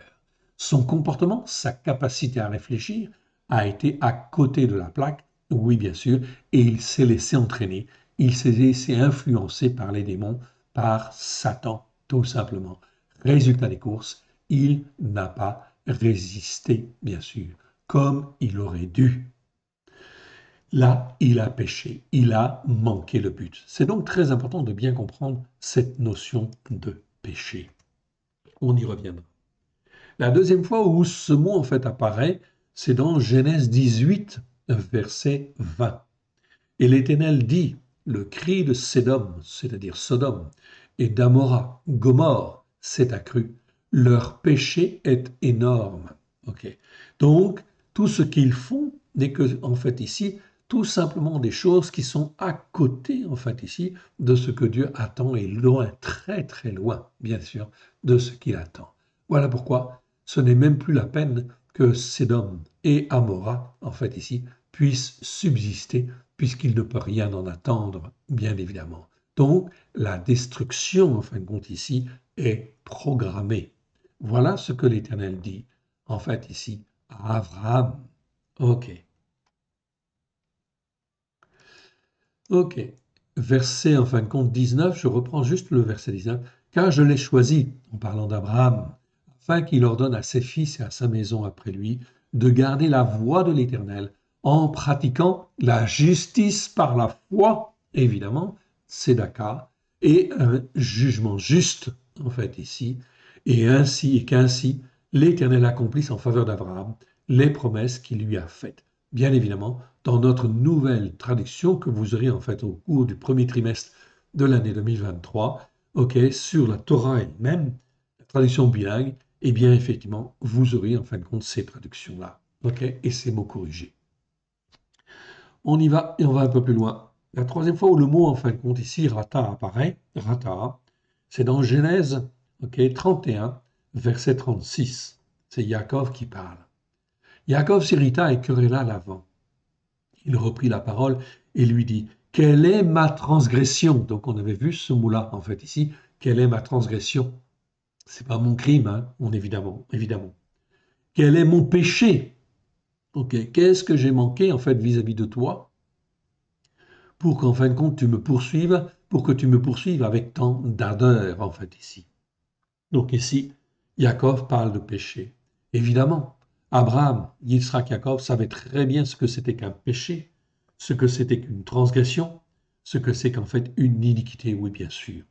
Son comportement, sa capacité à réfléchir, a été à côté de la plaque, oui bien sûr, et il s'est laissé entraîner, il s'est laissé influencer par les démons, par Satan, tout simplement. Résultat des courses, il n'a pas résisté, bien sûr comme il aurait dû. Là, il a péché, il a manqué le but. C'est donc très important de bien comprendre cette notion de péché. On y reviendra. La deuxième fois où ce mot en fait apparaît, c'est dans Genèse 18, verset 20. Et l'Éternel dit, le cri de Sédom, c'est-à-dire Sodome, et d'Amora, Gomorre, s'est accru. Leur péché est énorme. Ok. Donc, tout ce qu'ils font n'est que, en fait, ici, tout simplement des choses qui sont à côté, en fait, ici, de ce que Dieu attend et loin, très, très loin, bien sûr, de ce qu'il attend. Voilà pourquoi ce n'est même plus la peine que Sédom et Amora, en fait, ici, puissent subsister puisqu'il ne peut rien en attendre, bien évidemment. Donc, la destruction, en fin de compte, ici, est programmée. Voilà ce que l'Éternel dit, en fait, ici, à Abraham. Ok. Ok. Verset, en fin de compte, 19, je reprends juste le verset 19. Car je l'ai choisi, en parlant d'Abraham, afin qu'il ordonne à ses fils et à sa maison après lui de garder la voie de l'Éternel en pratiquant la justice par la foi, évidemment, tzedaka, et un jugement juste, en fait, ici, et qu'ainsi l'Éternel accomplisse en faveur d'Abraham les promesses qu'il lui a faites. Bien évidemment, dans notre nouvelle traduction que vous aurez en fait au cours du premier trimestre de l'année 2023, ok, sur la Torah elle-même, la traduction bilingue, eh bien effectivement, vous aurez en fin de compte ces traductions-là, ok, et ces mots corrigés. On y va et on va un peu plus loin. La troisième fois où le mot, en fin de compte, ici, rata apparaît, rata, c'est dans Genèse 31, verset 36. C'est Yaakov qui parle. Yaakov s'irrita et querella Laban. Il reprit la parole et lui dit, quelle est ma transgression? Donc on avait vu ce mot-là, en fait, ici. Quelle est ma transgression? C'est pas mon crime, hein, évidemment, évidemment. Quel est mon péché? Ok, qu'est-ce que j'ai manqué, en fait, vis-à-vis de toi pour qu'en fin de compte, tu me poursuives, pour que tu me poursuives avec tant d'ardeur, en fait, ici. Donc ici, Yaakov parle de péché. Évidemment, Abraham, Yitzhak, Yaakov savaient très bien ce que c'était qu'un péché, ce que c'était qu'une transgression, ce que c'est qu'en fait une iniquité, oui, bien sûr.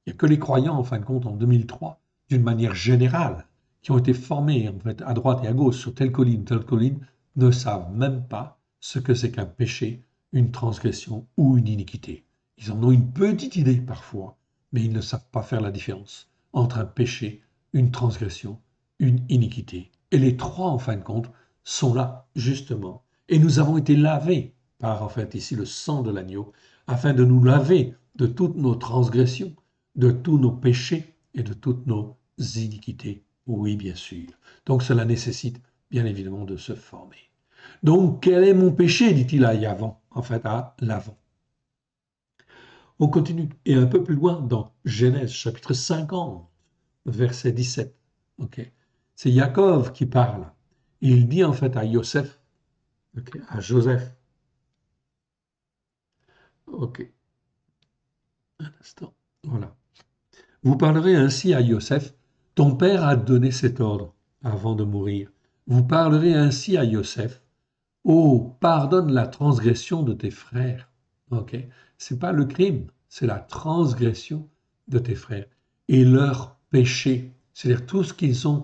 Il n'y a que les croyants, en fin de compte, en 2003, d'une manière générale, qui ont été formés, en fait, à droite et à gauche, sur telle colline, ne savent même pas ce que c'est qu'un péché, une transgression ou une iniquité. Ils en ont une petite idée parfois, mais ils ne savent pas faire la différence entre un péché, une transgression, une iniquité. Et les trois, en fin de compte, sont là, justement. Et nous avons été lavés par, en fait, ici, le sang de l'agneau, afin de nous laver de toutes nos transgressions, de tous nos péchés et de toutes nos iniquités. Oui, bien sûr. Donc cela nécessite bien évidemment de se former. Donc quel est mon péché, dit-il à Yavon, en fait à Lavon. On continue et un peu plus loin dans Genèse chapitre 50, verset 17. Ok. C'est Yaakov qui parle. Il dit en fait à Yosef, à Joseph. Ok, un instant. Voilà. Vous parlerez ainsi à Yosef, ton père a donné cet ordre avant de mourir. Vous parlerez ainsi à Yosef, oh, pardonne la transgression de tes frères. Ok, c'est pas le crime, c'est la transgression de tes frères et leur péché, c'est-à-dire tout ce qu'ils ont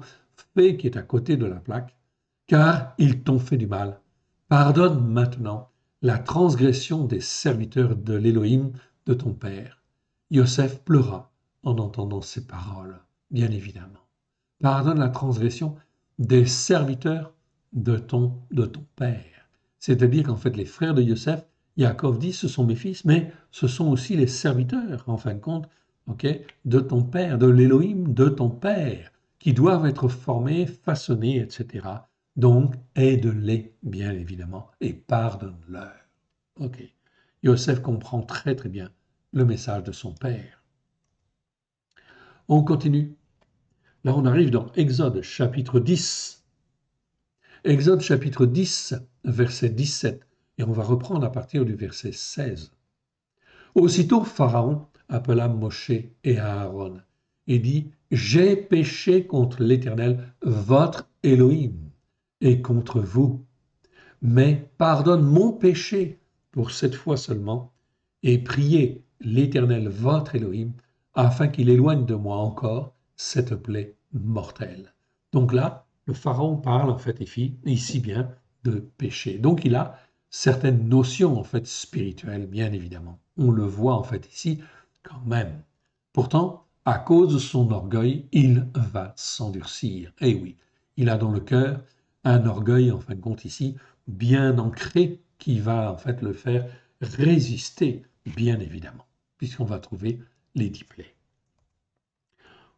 fait qui est à côté de la plaque, car ils t'ont fait du mal. Pardonne maintenant la transgression des serviteurs de l'Élohim de ton père. Yosef pleura en entendant ces paroles, bien évidemment. Pardonne la transgression des serviteurs de ton père. C'est-à-dire qu'en fait, les frères de Yosef, Yaakov dit, ce sont mes fils, mais ce sont aussi les serviteurs, en fin de compte, de ton père, de l'Élohim de ton père, qui doivent être formés, façonnés, etc. Donc, aide-les, bien évidemment, et pardonne-leur. Ok. Yosef comprend très très bien le message de son père. On continue. Là, on arrive dans Exode chapitre 10. Exode chapitre 10, verset 17. Et on va reprendre à partir du verset 16. Aussitôt, Pharaon appela Moshe et Aaron et dit, j'ai péché contre l'Éternel, votre Élohim, et contre vous. Mais pardonne mon péché pour cette fois seulement, et priez l'Éternel, votre Élohim, afin qu'il éloigne de moi encore cette plaie mortelle. Donc là, le Pharaon parle en fait ici bien de péché. Donc il a certaines notions en fait spirituelles, bien évidemment. On le voit en fait ici quand même. Pourtant, à cause de son orgueil, il va s'endurcir. Eh oui, il a dans le cœur un orgueil, en fin de compte ici, bien ancré, qui va en fait le faire résister, bien évidemment, puisqu'on va trouver les 10 plaies.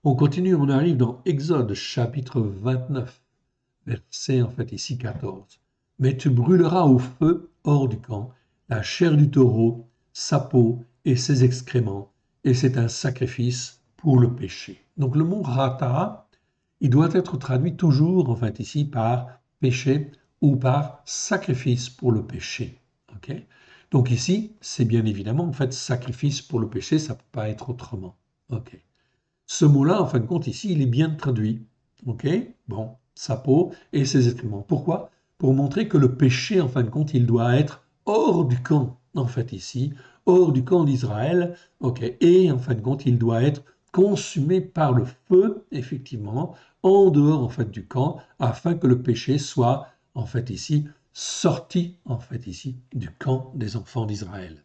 On continue, on arrive dans Exode chapitre 29, verset en fait ici 14. Mais tu brûleras au feu hors du camp la chair du taureau, sa peau et ses excréments, et c'est un sacrifice pour le péché. Donc le mot rata, il doit être traduit toujours en fait ici par péché ou par sacrifice pour le péché. Okay. Donc ici, c'est bien évidemment en fait sacrifice pour le péché, ça ne peut pas être autrement. Okay. Ce mot-là, en fin de compte, ici, il est bien traduit. Ok. Bon, sa peau et ses excréments. Pourquoi? Pour montrer que le péché, en fin de compte, il doit être hors du camp, en fait, ici, hors du camp d'Israël. Ok. Et en fin de compte, il doit être consumé par le feu, effectivement, en dehors, en fait, du camp, afin que le péché soit, en fait, ici, sorti, en fait, ici, du camp des enfants d'Israël.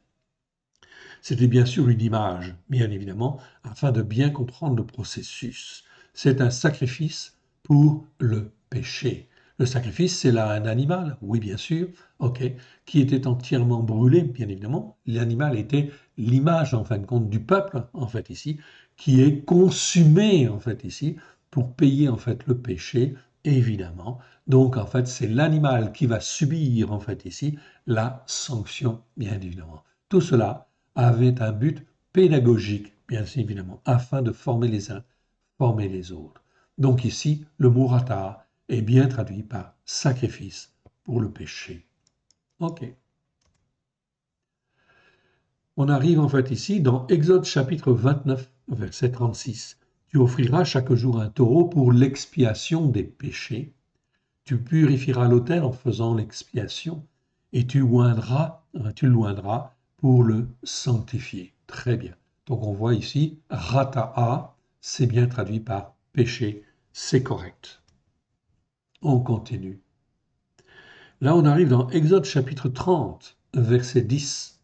C'était bien sûr une image, bien évidemment, afin de bien comprendre le processus. C'est un sacrifice pour le péché. Le sacrifice, c'est là un animal, oui bien sûr, ok, qui était entièrement brûlé, bien évidemment. L'animal était l'image, en fin de compte, du peuple, en fait, ici, qui est consumé, en fait, ici, pour payer, en fait, le péché, évidemment. Donc, en fait, c'est l'animal qui va subir, en fait, ici, la sanction, bien évidemment. Tout cela avait un but pédagogique, bien évidemment, afin de former les uns, former les autres. Donc ici, le mot rata est bien traduit par sacrifice pour le péché. Ok. On arrive en fait ici dans Exode chapitre 29, verset 36. Tu offriras chaque jour un taureau pour l'expiation des péchés. Tu purifieras l'autel en faisant l'expiation et tu le oindras pour le sanctifier. Très bien. Donc on voit ici, rata'a, c'est bien traduit par péché, c'est correct. On continue. Là, on arrive dans Exode chapitre 30, verset 10.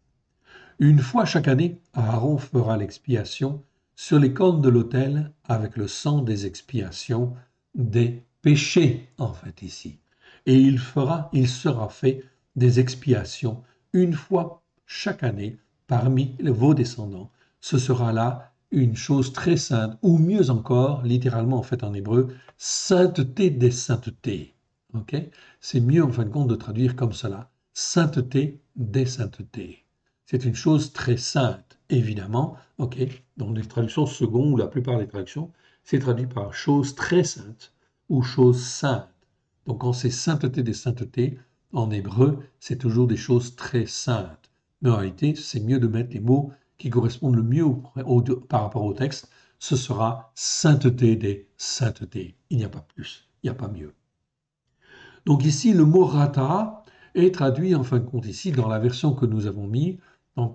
Une fois chaque année, Aaron fera l'expiation sur les cornes de l'autel avec le sang des expiations des péchés, en fait, ici. Et il sera fait des expiations une fois chaque année parmi vos descendants. Ce sera là une chose très sainte, ou mieux encore, littéralement en fait en hébreu, sainteté des saintetés. Ok? C'est mieux en fin de compte de traduire comme cela, sainteté des saintetés. C'est une chose très sainte, évidemment. Ok? Dans les traductions secondes, ou la plupart des traductions, c'est traduit par chose très sainte ou chose sainte. Donc quand c'est sainteté des saintetés, en hébreu, c'est toujours des choses très saintes. Mais en réalité, c'est mieux de mettre les mots qui correspondent le mieux par rapport au texte. Ce sera sainteté des saintetés. Il n'y a pas plus, il n'y a pas mieux. Donc ici, le mot rata est traduit en fin de compte ici dans la version que nous avons mis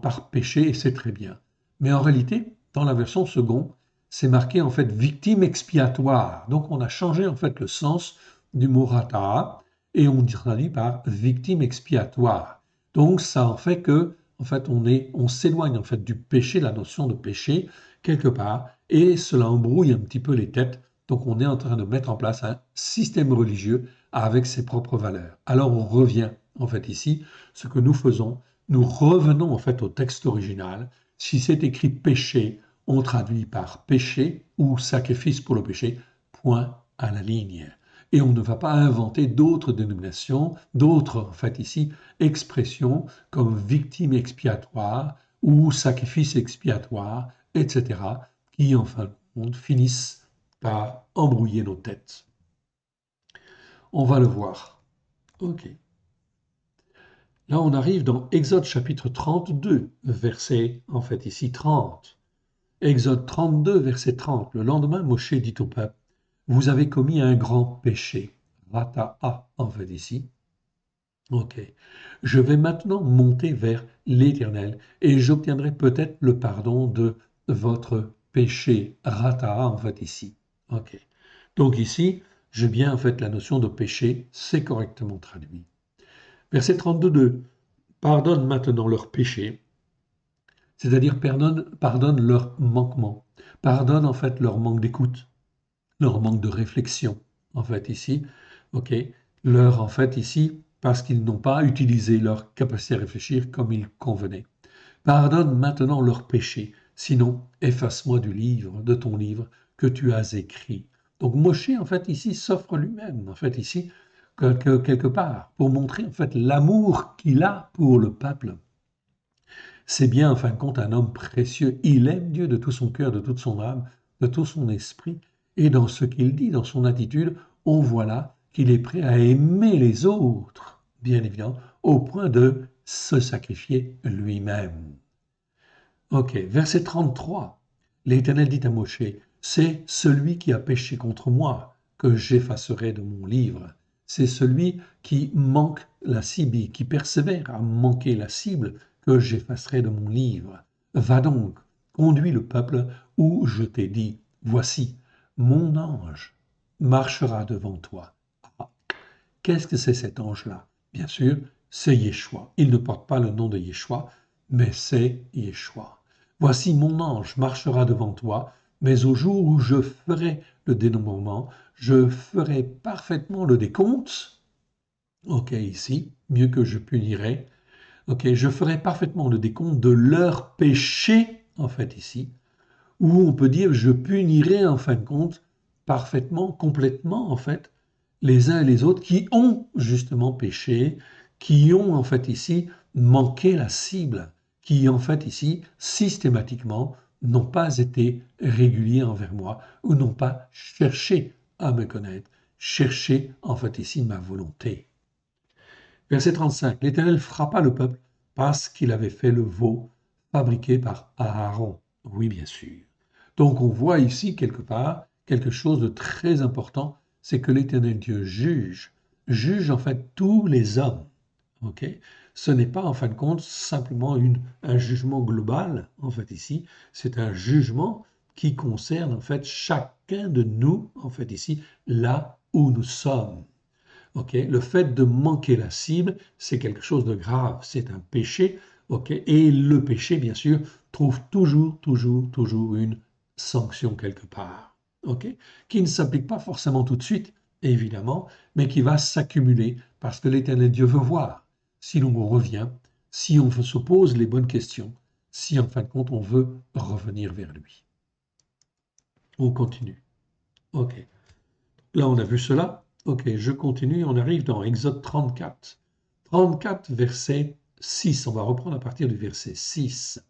par péché et c'est très bien. Mais en réalité, dans la version seconde, c'est marqué en fait victime expiatoire. Donc on a changé en fait le sens du mot rata et on traduit par victime expiatoire. Donc ça en fait que en fait on s'éloigne en fait du péché, la notion de péché quelque part et cela embrouille un petit peu les têtes. Donc on est en train de mettre en place un système religieux avec ses propres valeurs. Alors on revient en fait ici, ce que nous faisons, nous revenons en fait au texte original. Si c'est écrit péché, on traduit par péché ou sacrifice pour le péché, point à la ligne. Et on ne va pas inventer d'autres dénominations, d'autres en fait ici expressions comme victime expiatoire ou sacrifice expiatoire, etc., qui en fin de compte finissent par embrouiller nos têtes. On va le voir. Ok. Là, on arrive dans Exode chapitre 32, verset, en fait ici 30. Exode 32, verset 30. Le lendemain, Moshe dit au peuple, vous avez commis un grand péché. Rata'a, en fait ici. Ok. Je vais maintenant monter vers l'Éternel et j'obtiendrai peut-être le pardon de votre péché. Rata'a, en fait ici. Ok. Donc ici, j'ai bien en fait la notion de péché, c'est correctement traduit. Verset 32, pardonne maintenant leurs péchés, c'est-à-dire pardonne leurs manquements, pardonne en fait leur manque d'écoute, leur manque de réflexion, en fait ici, ok, leur en fait ici, parce qu'ils n'ont pas utilisé leur capacité à réfléchir comme il convenait. Pardonne maintenant leurs péchés, sinon efface-moi de ton livre que tu as écrit. Donc Moshe, en fait, ici, s'offre lui-même, en fait, ici, quelque part, pour montrer, en fait, l'amour qu'il a pour le peuple. C'est bien, en fin de compte, un homme précieux. Il aime Dieu de tout son cœur, de toute son âme, de tout son esprit. Et dans ce qu'il dit, dans son attitude, on voit là qu'il est prêt à aimer les autres, bien évidemment, au point de se sacrifier lui-même. Ok, verset 33. L'Éternel dit à Moshe, c'est celui qui a péché contre moi que j'effacerai de mon livre. C'est celui qui manque la cible, qui persévère à manquer la cible, que j'effacerai de mon livre. Va donc, conduis le peuple où je t'ai dit, voici, mon ange marchera devant toi. Ah, qu'est-ce que c'est cet ange-là? Bien sûr, c'est Yeshua. Il ne porte pas le nom de Yeshua, mais c'est Yeshua. Voici mon ange marchera devant toi, mais au jour où je ferai le dénombrement, je ferai parfaitement le décompte, ok, ici, mieux que je punirai, ok, je ferai parfaitement le décompte de leurs péchés, en fait, ici, où on peut dire je punirai, en fin de compte, parfaitement, complètement, en fait, les uns et les autres qui ont justement péché, qui ont, en fait, ici, manqué la cible, qui, en fait, ici, systématiquement, n'ont pas été réguliers envers moi ou n'ont pas cherché à me connaître, cherché, en fait, ici, ma volonté. Verset 35. L'Éternel frappa le peuple parce qu'il avait fait le veau fabriqué par Aaron. Oui, bien sûr. Donc on voit ici quelque part quelque chose de très important, c'est que l'Éternel Dieu juge en fait tous les hommes. Ok. Ce n'est pas en fin de compte simplement un jugement global, en fait ici, c'est un jugement qui concerne en fait chacun de nous, en fait ici, là où nous sommes. Okay? Le fait de manquer la cible, c'est quelque chose de grave, c'est un péché, okay? Et le péché, bien sûr, trouve toujours une sanction quelque part, okay? Qui ne s'applique pas forcément tout de suite, évidemment, mais qui va s'accumuler parce que l'Éternel Dieu veut voir si l'on revient, si on se pose les bonnes questions, si en fin de compte on veut revenir vers lui. On continue. Ok. Là, on a vu cela. Ok, je continue. On arrive dans Exode 34. 34, verset 6. On va reprendre à partir du verset 6.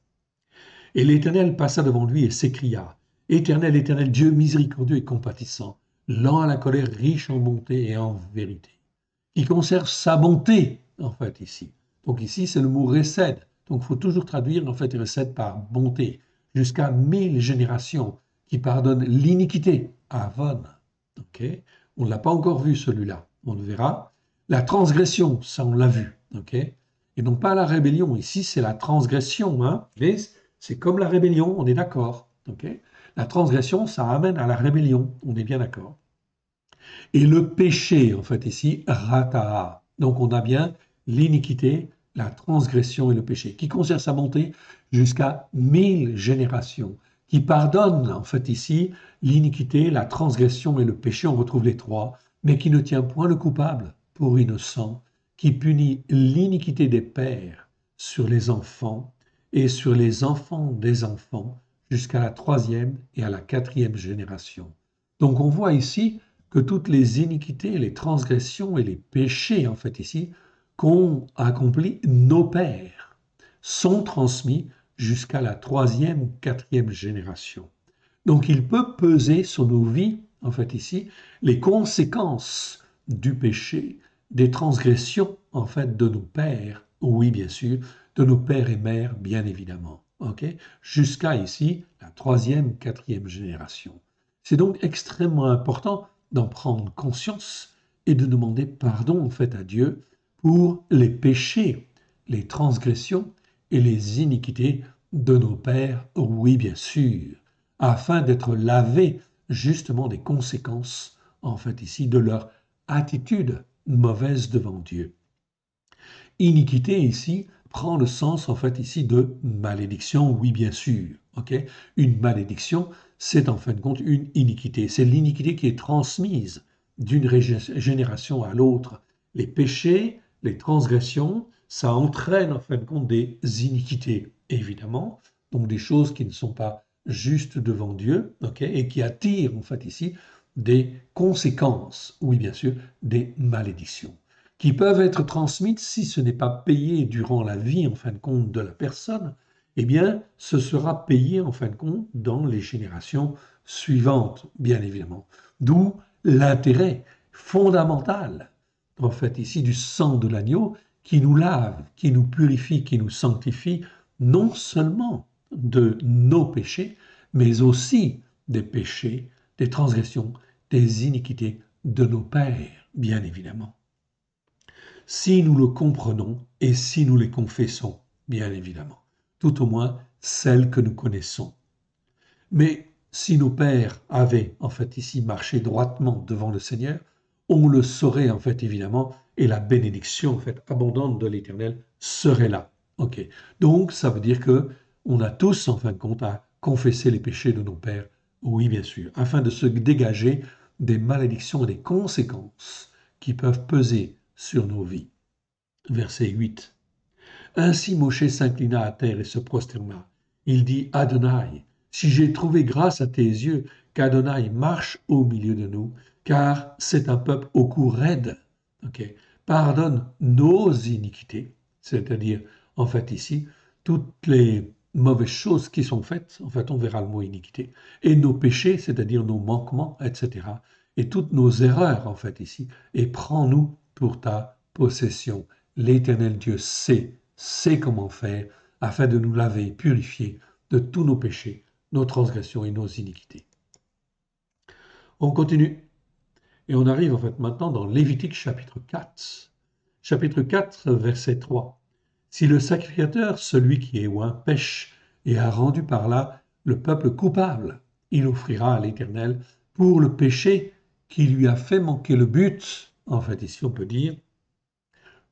Et l'Éternel passa devant lui et s'écria, Éternel, Éternel, Dieu miséricordieux et compatissant, lent à la colère, riche en bonté et en vérité, qui conserve sa bonté, en fait, ici. Donc ici, c'est le mot récède. Donc il faut toujours traduire, en fait, récède par bonté, jusqu'à 1000 générations, qui pardonne l'iniquité, Avon. Ok. On ne l'a pas encore vu celui-là, on le verra. La transgression, ça on l'a vu, ok. Et non pas la rébellion. Ici, c'est la transgression, hein. C'est comme la rébellion, on est d'accord, ok. La transgression, ça amène à la rébellion, on est bien d'accord. Et le péché, en fait, ici, rata'a. Donc on a bien l'iniquité, la transgression et le péché, qui conserve sa bonté jusqu'à 1000 générations, qui pardonne, en fait, ici, l'iniquité, la transgression et le péché, on retrouve les trois, mais qui ne tient point le coupable pour innocent, qui punit l'iniquité des pères sur les enfants et sur les enfants des enfants jusqu'à la troisième et à la quatrième génération. Donc on voit ici que toutes les iniquités, les transgressions et les péchés, en fait ici, qu'ont accompli nos pères, sont transmis jusqu'à la troisième, quatrième génération. Donc il peut peser sur nos vies, en fait ici, les conséquences du péché, des transgressions, en fait, de nos pères, oui bien sûr, de nos pères et mères, bien évidemment, ok, jusqu'à ici, la troisième, quatrième génération. C'est donc extrêmement important d'en prendre conscience et de demander pardon en fait à Dieu pour les péchés, les transgressions et les iniquités de nos pères, oui bien sûr, afin d'être lavés justement des conséquences en fait ici de leur attitude mauvaise devant Dieu. Iniquité ici prend le sens en fait ici de malédiction, oui bien sûr. Ok, une malédiction, c'est en fin de compte une iniquité. C'est l'iniquité qui est transmise d'une génération à l'autre. Les péchés, les transgressions, ça entraîne en fin de compte des iniquités, évidemment, donc des choses qui ne sont pas justes devant Dieu, ok, et qui attirent en fait ici des conséquences, oui bien sûr, des malédictions qui peuvent être transmises si ce n'est pas payé durant la vie, en fin de compte, de la personne, eh bien, ce sera payé, en fin de compte, dans les générations suivantes, bien évidemment. D'où l'intérêt fondamental, en fait, ici, du sang de l'agneau qui nous lave, qui nous purifie, qui nous sanctifie, non seulement de nos péchés, mais aussi des péchés, des transgressions, des iniquités de nos pères, bien évidemment si nous le comprenons et si nous les confessons, bien évidemment, tout au moins celles que nous connaissons. Mais si nos pères avaient en fait ici marché droitement devant le Seigneur, on le saurait en fait évidemment et la bénédiction en fait abondante de l'Éternel serait là. Ok. Donc ça veut dire que on a tous en fin de compte à confesser les péchés de nos pères. Oui, bien sûr, afin de se dégager des malédictions et des conséquences qui peuvent peser sur nos vies. Verset 8. Ainsi Moshe s'inclina à terre et se prosterna. Il dit, Adonai, si j'ai trouvé grâce à tes yeux, qu'Adonai marche au milieu de nous, car c'est un peuple au cou raide. Ok. Pardonne nos iniquités, c'est-à-dire, en fait, ici, toutes les mauvaises choses qui sont faites, en fait, on verra le mot iniquité, et nos péchés, c'est-à-dire nos manquements, etc., et toutes nos erreurs, en fait, ici, et prends-nous pour ta possession. L'Éternel Dieu sait comment faire afin de nous laver, purifier de tous nos péchés, nos transgressions et nos iniquités. On continue et on arrive en fait maintenant dans Lévitique chapitre 4. Chapitre 4, verset 3. Si le sacrificateur, celui qui est oint, pêche et a rendu par là le peuple coupable, il offrira à l'Éternel pour le péché qui lui a fait manquer le but, en fait ici on peut dire,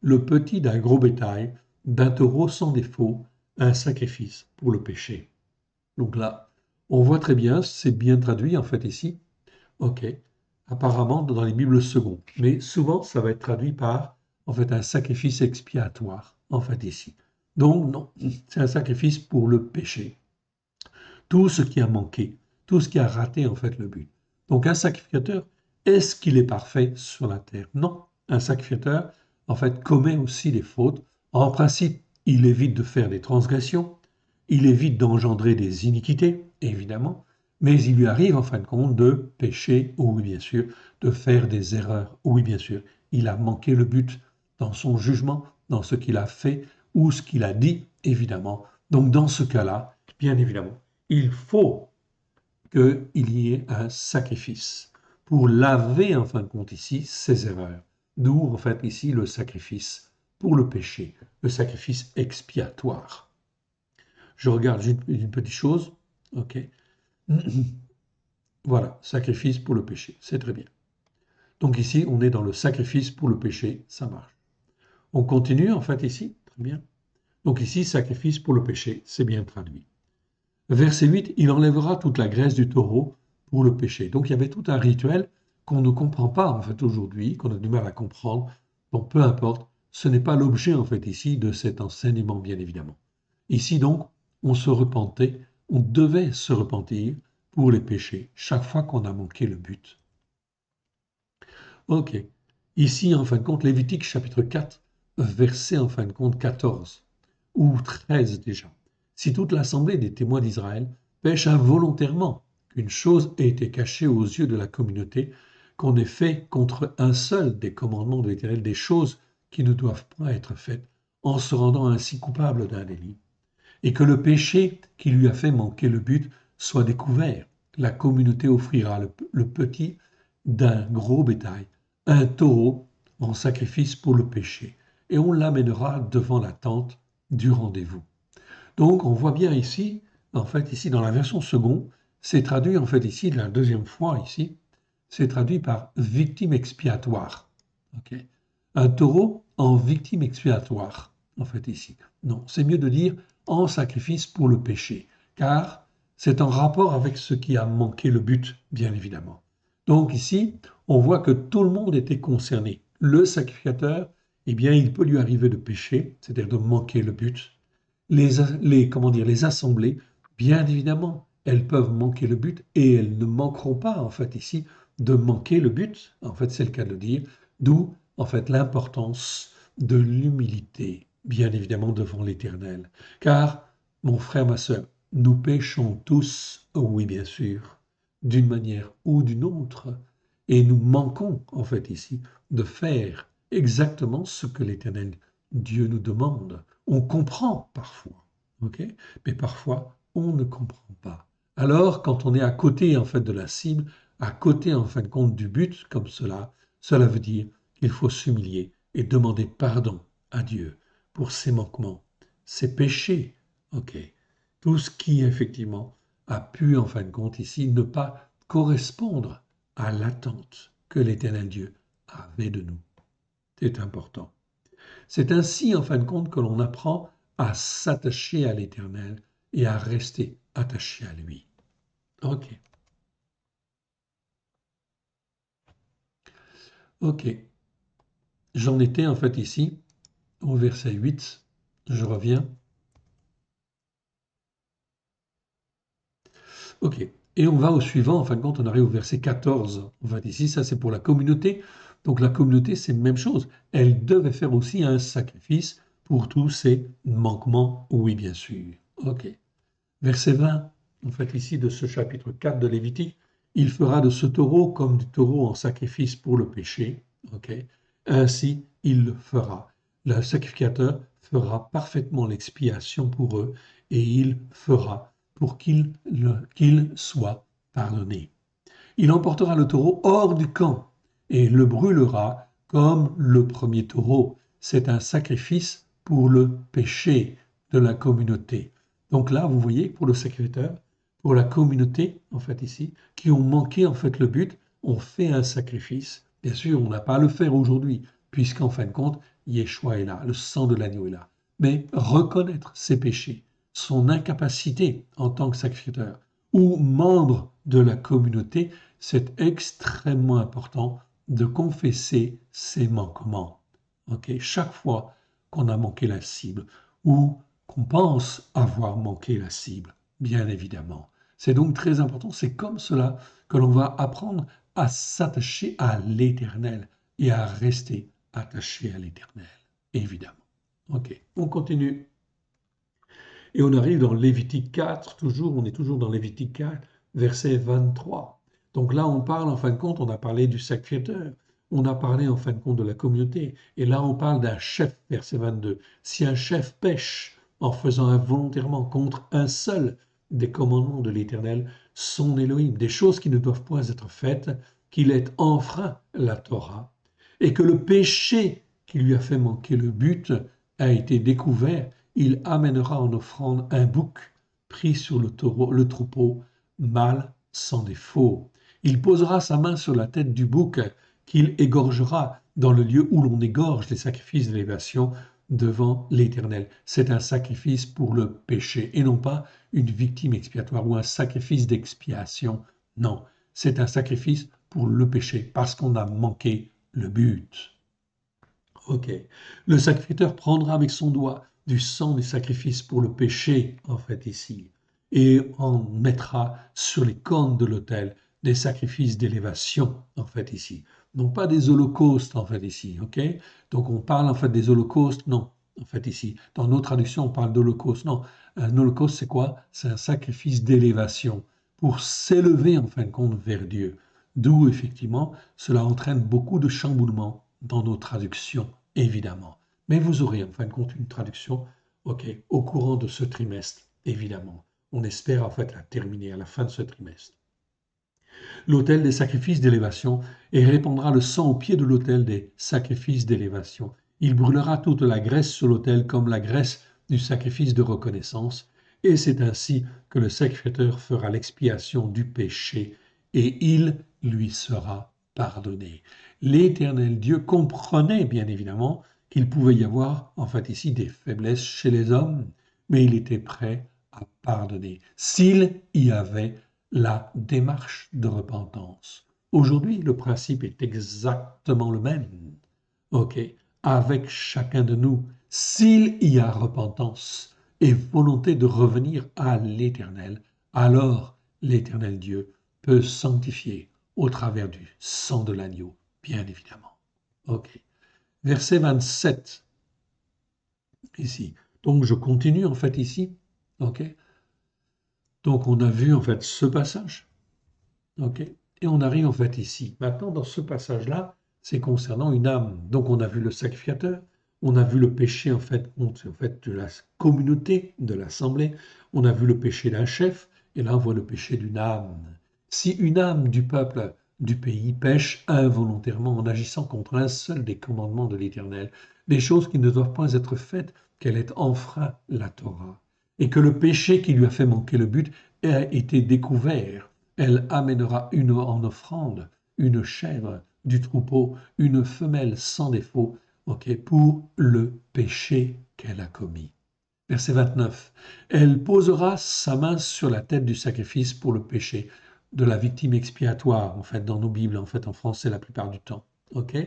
le petit d'un gros bétail, d'un taureau sans défaut, un sacrifice pour le péché. Donc là, on voit très bien, c'est bien traduit en fait ici. Ok, apparemment dans les Bibles secondes, mais souvent ça va être traduit par en fait un sacrifice expiatoire en fait ici. Donc non, c'est un sacrifice pour le péché. Tout ce qui a manqué, tout ce qui a raté en fait le but. Donc un sacrificateur, est-ce qu'il est parfait sur la terre? Non, un sacrificateur en fait commet aussi des fautes. En principe, il évite de faire des transgressions, il évite d'engendrer des iniquités, évidemment, mais il lui arrive en fin de compte de pécher, oui bien sûr, de faire des erreurs, oui bien sûr. Il a manqué le but dans son jugement, dans ce qu'il a fait ou ce qu'il a dit, évidemment. Donc dans ce cas-là, bien évidemment, il faut qu'il y ait un sacrifice pour laver en fin de compte ici ses erreurs. D'où en fait ici le sacrifice pour le péché, le sacrifice expiatoire. Je regarde une petite chose, ok. Voilà, sacrifice pour le péché, c'est très bien. Donc ici, on est dans le sacrifice pour le péché, ça marche. On continue en fait ici, très bien. Donc ici, sacrifice pour le péché, c'est bien traduit. Verset 8, il enlèvera toute la graisse du taureau pour le péché. Donc il y avait tout un rituel qu'on ne comprend pas en fait aujourd'hui, qu'on a du mal à comprendre. Bon, peu importe, ce n'est pas l'objet en fait ici de cet enseignement bien évidemment. Ici donc, on se repentait, on devait se repentir pour les péchés chaque fois qu'on a manqué le but. Ok, ici en fin de compte, Lévitique chapitre 4, verset en fin de compte 14 ou 13 déjà. Si toute l'assemblée des témoins d'Israël pêche involontairement, qu'une chose ait été cachée aux yeux de la communauté, qu'on ait fait contre un seul des commandements de l'Éternel des choses qui ne doivent pas être faites, en se rendant ainsi coupable d'un délit, et que le péché qui lui a fait manquer le but soit découvert, la communauté offrira le petit d'un gros bétail, un taureau en sacrifice pour le péché, et on l'amènera devant la tente du rendez-vous. Donc on voit bien ici, en fait ici dans la version seconde, c'est traduit en fait ici, la deuxième fois ici, c'est traduit par victime expiatoire. Okay. Un taureau en victime expiatoire, en fait ici. Non, c'est mieux de dire en sacrifice pour le péché, car c'est en rapport avec ce qui a manqué le but, bien évidemment. Donc ici, on voit que tout le monde était concerné. Le sacrificateur, eh bien, il peut lui arriver de pécher, c'est-à-dire de manquer le but. Les assemblées, bien évidemment, elles peuvent manquer le but et elles ne manqueront pas, en fait, ici, de manquer le but. En fait, c'est le cas de le dire. D'où, en fait, l'importance de l'humilité, bien évidemment, devant l'Éternel. Car, mon frère, ma sœur, nous péchons tous, oui, bien sûr, d'une manière ou d'une autre, et nous manquons, en fait, ici, de faire exactement ce que l'Éternel Dieu nous demande. On comprend parfois, ok, mais parfois on ne comprend pas. Alors, quand on est à côté en fait de la cible, à côté en fin de compte du but, comme cela veut dire qu'il faut s'humilier et demander pardon à Dieu pour ses manquements, ses péchés, ok, tout ce qui effectivement a pu en fin de compte ici ne pas correspondre à l'attente que l'Éternel Dieu avait de nous. C'est important. C'est ainsi, en fin de compte, que l'on apprend à s'attacher à l'Éternel et à rester attaché à lui. Ok. Ok, j'en étais en fait ici, au verset 8, je reviens. Ok, et on va au suivant, en fin de compte, on arrive au verset 14. En fait, ici, ça c'est pour la communauté. Donc la communauté, c'est la même chose. Elle devait faire aussi un sacrifice pour tous ses manquements, oui, bien sûr. Ok. Verset 20, en fait, ici, de ce chapitre 4 de Lévitique, il fera de ce taureau comme du taureau en sacrifice pour le péché. Ok. Ainsi, il le fera. Le sacrificateur fera parfaitement l'expiation pour eux et il fera pour qu'il soit pardonné. Il emportera le taureau hors du camp et le brûlera comme le premier taureau. C'est un sacrifice pour le péché de la communauté. Donc là, vous voyez, pour le sacrificateur, pour la communauté, en fait ici, qui ont manqué en fait le but, on fait un sacrifice. Bien sûr, on n'a pas à le faire aujourd'hui, puisqu'en fin de compte, Yeshua est là, le sang de l'agneau est là. Mais reconnaître ses péchés, son incapacité en tant que sacrificateur ou membre de la communauté, c'est extrêmement important de confesser ses manquements. Okay? Chaque fois qu'on a manqué la cible ou qu'on pense avoir manqué la cible, bien évidemment. C'est donc très important. C'est comme cela que l'on va apprendre à s'attacher à l'Éternel et à rester attaché à l'Éternel, évidemment. Ok, on continue. Et on arrive dans Lévitique 4, toujours, on est toujours dans Lévitique 4, verset 23. Donc là, on parle, en fin de compte, on a parlé du sacrificateur, on a parlé, en fin de compte, de la communauté. Et là, on parle d'un chef, verset 22. Si un chef pêche en faisant involontairement contre un seul des commandements de l'Éternel, son Élohim, des choses qui ne doivent point être faites, qu'il ait enfreint la Torah, et que le péché qui lui a fait manquer le but a été découvert, il amènera en offrande un bouc pris sur le troupeau, mâle sans défaut. Il posera sa main sur la tête du bouc qu'il égorgera dans le lieu où l'on égorge les sacrifices d'élévation devant l'Éternel. C'est un sacrifice pour le péché et non pas une victime expiatoire ou un sacrifice d'expiation. Non, c'est un sacrifice pour le péché parce qu'on a manqué le but. Ok. Le sacrificateur prendra avec son doigt du sang des sacrifices pour le péché, en fait, ici, et en mettra sur les cornes de l'autel des sacrifices d'élévation, en fait, ici. Non pas des holocaustes, en fait, ici, ok? Donc on parle, en fait, des holocaustes, non, en fait, ici. Dans nos traductions, on parle d'holocauste, non. Un holocauste, c'est quoi? C'est un sacrifice d'élévation pour s'élever, en fin de compte, vers Dieu. D'où, effectivement, cela entraîne beaucoup de chamboulements dans nos traductions, évidemment. Mais vous aurez en fin de compte une traduction, ok, au courant de ce trimestre, évidemment. On espère en fait la terminer à la fin de ce trimestre. L'autel des sacrifices d'élévation et répandra le sang au pied de l'autel des sacrifices d'élévation. Il brûlera toute la graisse sur l'autel comme la graisse du sacrifice de reconnaissance, et c'est ainsi que le sacrificateur fera l'expiation du péché, et il lui sera pardonné. L'Éternel Dieu comprenait bien évidemment qu'il pouvait y avoir en fait ici des faiblesses chez les hommes, mais il était prêt à pardonner s'il y avait la démarche de repentance. Aujourd'hui, le principe est exactement le même. OK, avec chacun de nous, s'il y a repentance et volonté de revenir à l'Éternel, alors l'Éternel Dieu peut sanctifier au travers du sang de l'agneau, bien évidemment. OK. Verset 27, ici. Donc je continue en fait ici. OK. Donc on a vu en fait ce passage. OK. Et on arrive en fait ici. Maintenant, dans ce passage-là, c'est concernant une âme. Donc on a vu le sacrificateur, on a vu le péché en fait de la communauté, de l'assemblée, on a vu le péché d'un chef, et là on voit le péché d'une âme. Si une âme du peuple du pays pêche involontairement en agissant contre un seul des commandements de l'Éternel, des choses qui ne doivent pas être faites, qu'elle ait enfreint la Torah, et que le péché qui lui a fait manquer le but a été découvert, elle amènera en offrande une chèvre du troupeau, une femelle sans défaut, ok, pour le péché qu'elle a commis. Verset 29. Elle posera sa main sur la tête du sacrifice pour le péché de la victime expiatoire, en fait, dans nos Bibles, en fait, en français la plupart du temps. ok?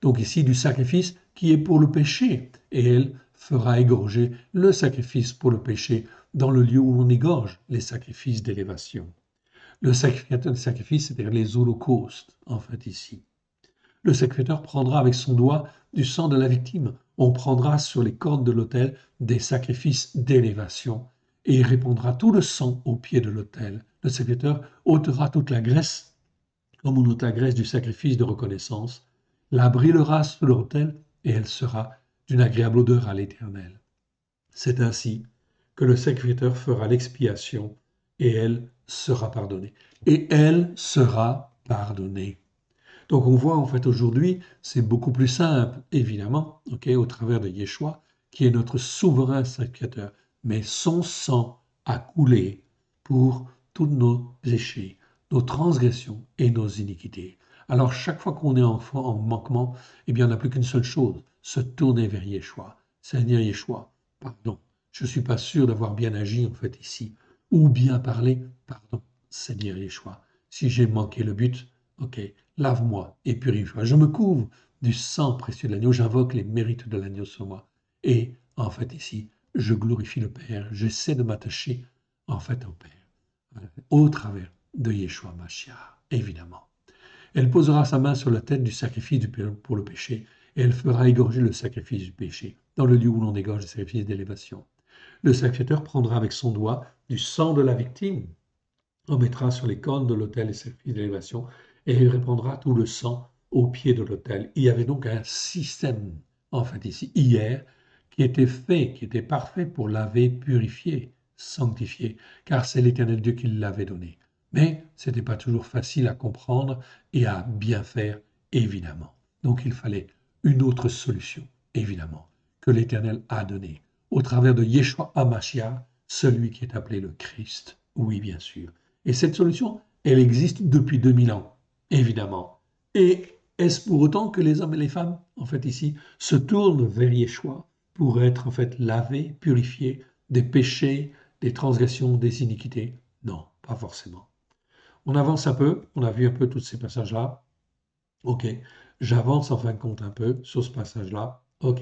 Donc ici, du sacrifice qui est pour le péché. Et elle fera égorger le sacrifice pour le péché dans le lieu où on égorge les sacrifices d'élévation. Le sacrificateur de sacrifice, c'est-à-dire les holocaustes, en fait, ici. Le sacrificateur prendra avec son doigt du sang de la victime. On prendra sur les cordes de l'autel des sacrifices d'élévation et il répandra tout le sang au pied de l'autel. Le sacrificateur ôtera toute la graisse, comme on ôte la graisse du sacrifice de reconnaissance, la brûlera sur l'autel et elle sera d'une agréable odeur à l'Éternel. C'est ainsi que le sacrificateur fera l'expiation et elle sera pardonnée. Et elle sera pardonnée. Donc on voit en fait aujourd'hui, c'est beaucoup plus simple, évidemment, au travers de Yeshua, qui est notre souverain sacrificateur. Mais son sang a coulé pour tous nos péchés, nos transgressions et nos iniquités. Alors chaque fois qu'on est en manquement, eh bien on n'a plus qu'une seule chose, se tourner vers Yeshua. Seigneur Yeshua, pardon, je ne suis pas sûr d'avoir bien agi en fait ici, ou bien parlé, pardon, Seigneur Yeshua. Si j'ai manqué le but, ok, lave-moi et purifie-moi. Je me couvre du sang précieux de l'agneau, j'invoque les mérites de l'agneau sur moi. Et en fait ici, je glorifie le Père, j'essaie de m'attacher en fait au Père, au travers de Yeshua Mashiach, évidemment. Elle posera sa main sur la tête du sacrifice pour le péché, et elle fera égorger le sacrifice du péché, dans le lieu où l'on égorge le sacrifice d'élévation. Le sacrificateur prendra avec son doigt du sang de la victime, en mettra sur les cornes de l'autel les sacrifices d'élévation, et il répandra tout le sang au pied de l'autel. Il y avait donc un système, en fait ici, hier, qui était fait, qui était parfait pour laver, purifier, sanctifier, car c'est l'Éternel Dieu qui l'avait donné. Mais ce n'était pas toujours facile à comprendre et à bien faire, évidemment. Donc il fallait une autre solution, évidemment, que l'Éternel a donnée, au travers de Yeshua HaMashiach, celui qui est appelé le Christ. Oui, bien sûr. Et cette solution, elle existe depuis 2000 ans, évidemment. Et est-ce pour autant que les hommes et les femmes, en fait ici, se tournent vers Yeshua pour être en fait lavés, purifiés des péchés, des transgressions, des iniquités? Non, pas forcément. On avance un peu, on a vu un peu tous ces passages-là. Ok, j'avance en fin de compte un peu sur ce passage-là. Ok.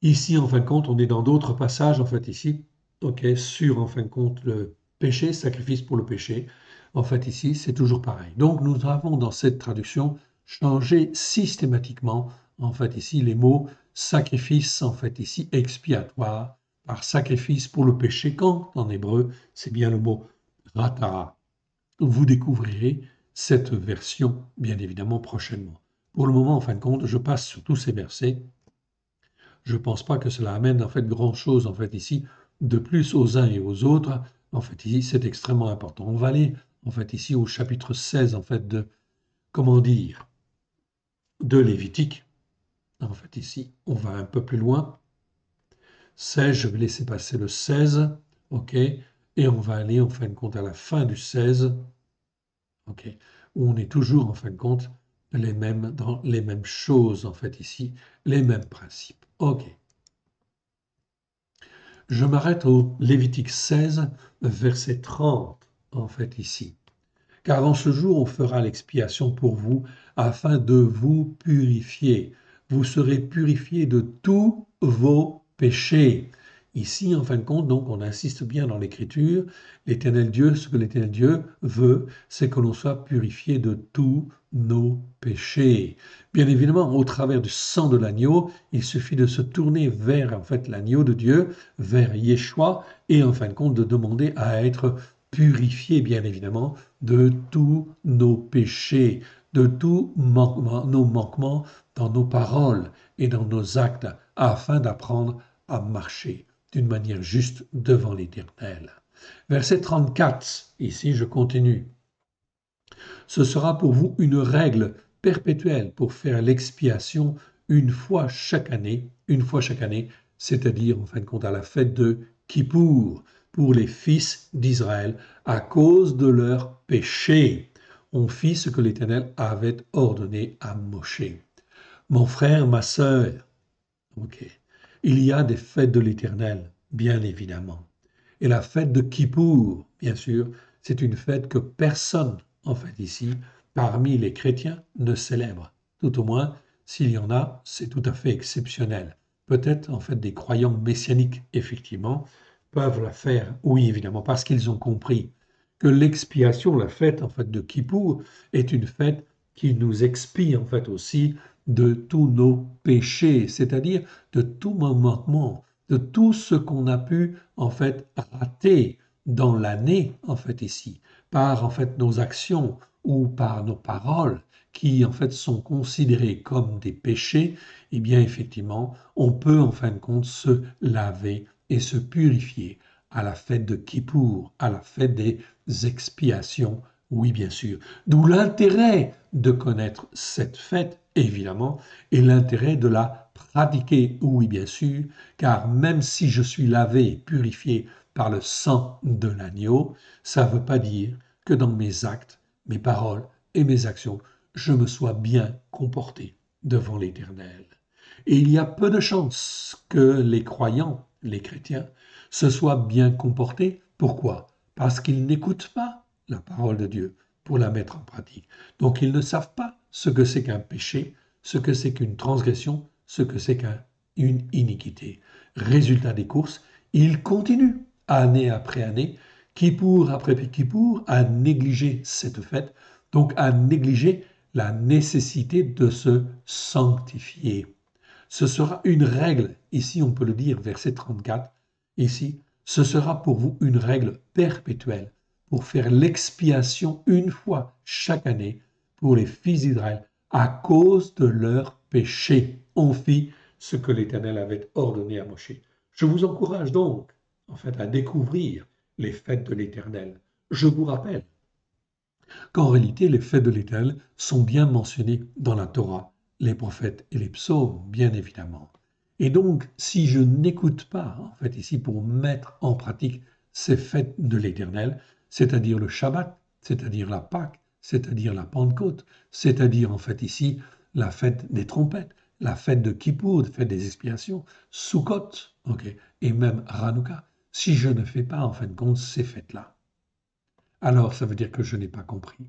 Ici, en fin de compte, on est dans d'autres passages, en fait, ici, ok, sur, en fin de compte, le péché, sacrifice pour le péché. En fait, ici, c'est toujours pareil. Donc, nous avons dans cette traduction changé systématiquement, en fait, ici, les mots sacrifice, en fait, ici, expiatoire, par sacrifice pour le péché, quand, en hébreu, c'est bien le mot ratara. Vous découvrirez cette version, bien évidemment, prochainement. Pour le moment, en fin de compte, je passe sur tous ces versets. Je ne pense pas que cela amène en fait grand-chose en fait ici de plus aux uns et aux autres. En fait ici, c'est extrêmement important. On va aller en fait ici au chapitre 16 en fait de, comment dire, de Lévitique. En fait ici, on va un peu plus loin. 16, je vais laisser passer le 16, ok, et on va aller en fin de compte à la fin du 16, ok, où on est toujours en fin de compte dans les mêmes choses en fait ici, les mêmes principes. Ok. Je m'arrête au Lévitique 16, verset 30, en fait ici. Car en ce jour, on fera l'expiation pour vous, afin de vous purifier. Vous serez purifiés de tous vos péchés. Ici, en fin de compte, donc, on insiste bien dans l'Écriture, l'Éternel Dieu, ce que l'Éternel Dieu veut, c'est que l'on soit purifié de tous nos péchés. Bien évidemment, au travers du sang de l'agneau, il suffit de se tourner vers, en fait, l'agneau de Dieu, vers Yeshua, et en fin de compte, de demander à être purifié, bien évidemment, de tous nos péchés, de tous nos manquements dans nos paroles et dans nos actes, afin d'apprendre à marcher d'une manière juste devant l'Éternel. Verset 34, ici je continue. Ce sera pour vous une règle perpétuelle pour faire l'expiation une fois chaque année, c'est-à-dire en fin de compte à la fête de Kippour, pour les fils d'Israël, à cause de leurs péchés. On fit ce que l'Éternel avait ordonné à Moshe. Mon frère, ma sœur, ok, il y a des fêtes de l'Éternel, bien évidemment. Et la fête de Kippour, bien sûr, c'est une fête que personne, en fait ici, parmi les chrétiens, ne célèbre. Tout au moins, s'il y en a, c'est tout à fait exceptionnel. Peut-être, en fait, des croyants messianiques, effectivement, peuvent la faire, oui, évidemment, parce qu'ils ont compris que l'expiation, la fête, en fait, de Kippour, est une fête qui nous expie, en fait, aussi de tous nos péchés, c'est-à-dire de tout nos manquements, de tout ce qu'on a pu, en fait, rater dans l'année, en fait, ici, par, en fait, nos actions ou par nos paroles, qui en fait sont considérés comme des péchés, eh bien effectivement, on peut en fin de compte se laver et se purifier à la fête de Kippour, à la fête des expiations, oui bien sûr. D'où l'intérêt de connaître cette fête, évidemment, et l'intérêt de la pratiquer, oui bien sûr, car même si je suis lavé et purifié par le sang de l'agneau, ça ne veut pas dire que dans mes actes, mes paroles et mes actions, je me sois bien comporté devant l'Éternel. Et il y a peu de chances que les croyants, les chrétiens, se soient bien comportés. Pourquoi? Parce qu'ils n'écoutent pas la parole de Dieu pour la mettre en pratique. Donc ils ne savent pas ce que c'est qu'un péché, ce que c'est qu'une transgression, ce que c'est qu'une iniquité. Résultat des courses, ils continuent année après année, Kippour après Kippour, à négliger cette fête, donc à négliger la nécessité de se sanctifier. Ce sera une règle, ici on peut le dire, verset 34, ici, ce sera pour vous une règle perpétuelle pour faire l'expiation une fois chaque année pour les fils d'Israël à cause de leurs péchés. On fit ce que l'Éternel avait ordonné à Moshe. Je vous encourage donc, en fait, à découvrir les fêtes de l'Éternel. Je vous rappelle qu'en réalité, les fêtes de l'Éternel sont bien mentionnées dans la Torah, les prophètes et les psaumes, bien évidemment. Et donc, si je n'écoute pas, en fait, ici, pour mettre en pratique ces fêtes de l'Éternel, c'est-à-dire le Shabbat, c'est-à-dire la Pâque, c'est-à-dire la Pentecôte, c'est-à-dire, en fait, ici, la fête des trompettes, la fête de Kippour, la fête des expiations, Sukkot, ok, et même Hanouka, si je ne fais pas, en fin de compte, ces fêtes-là, alors ça veut dire que je n'ai pas compris.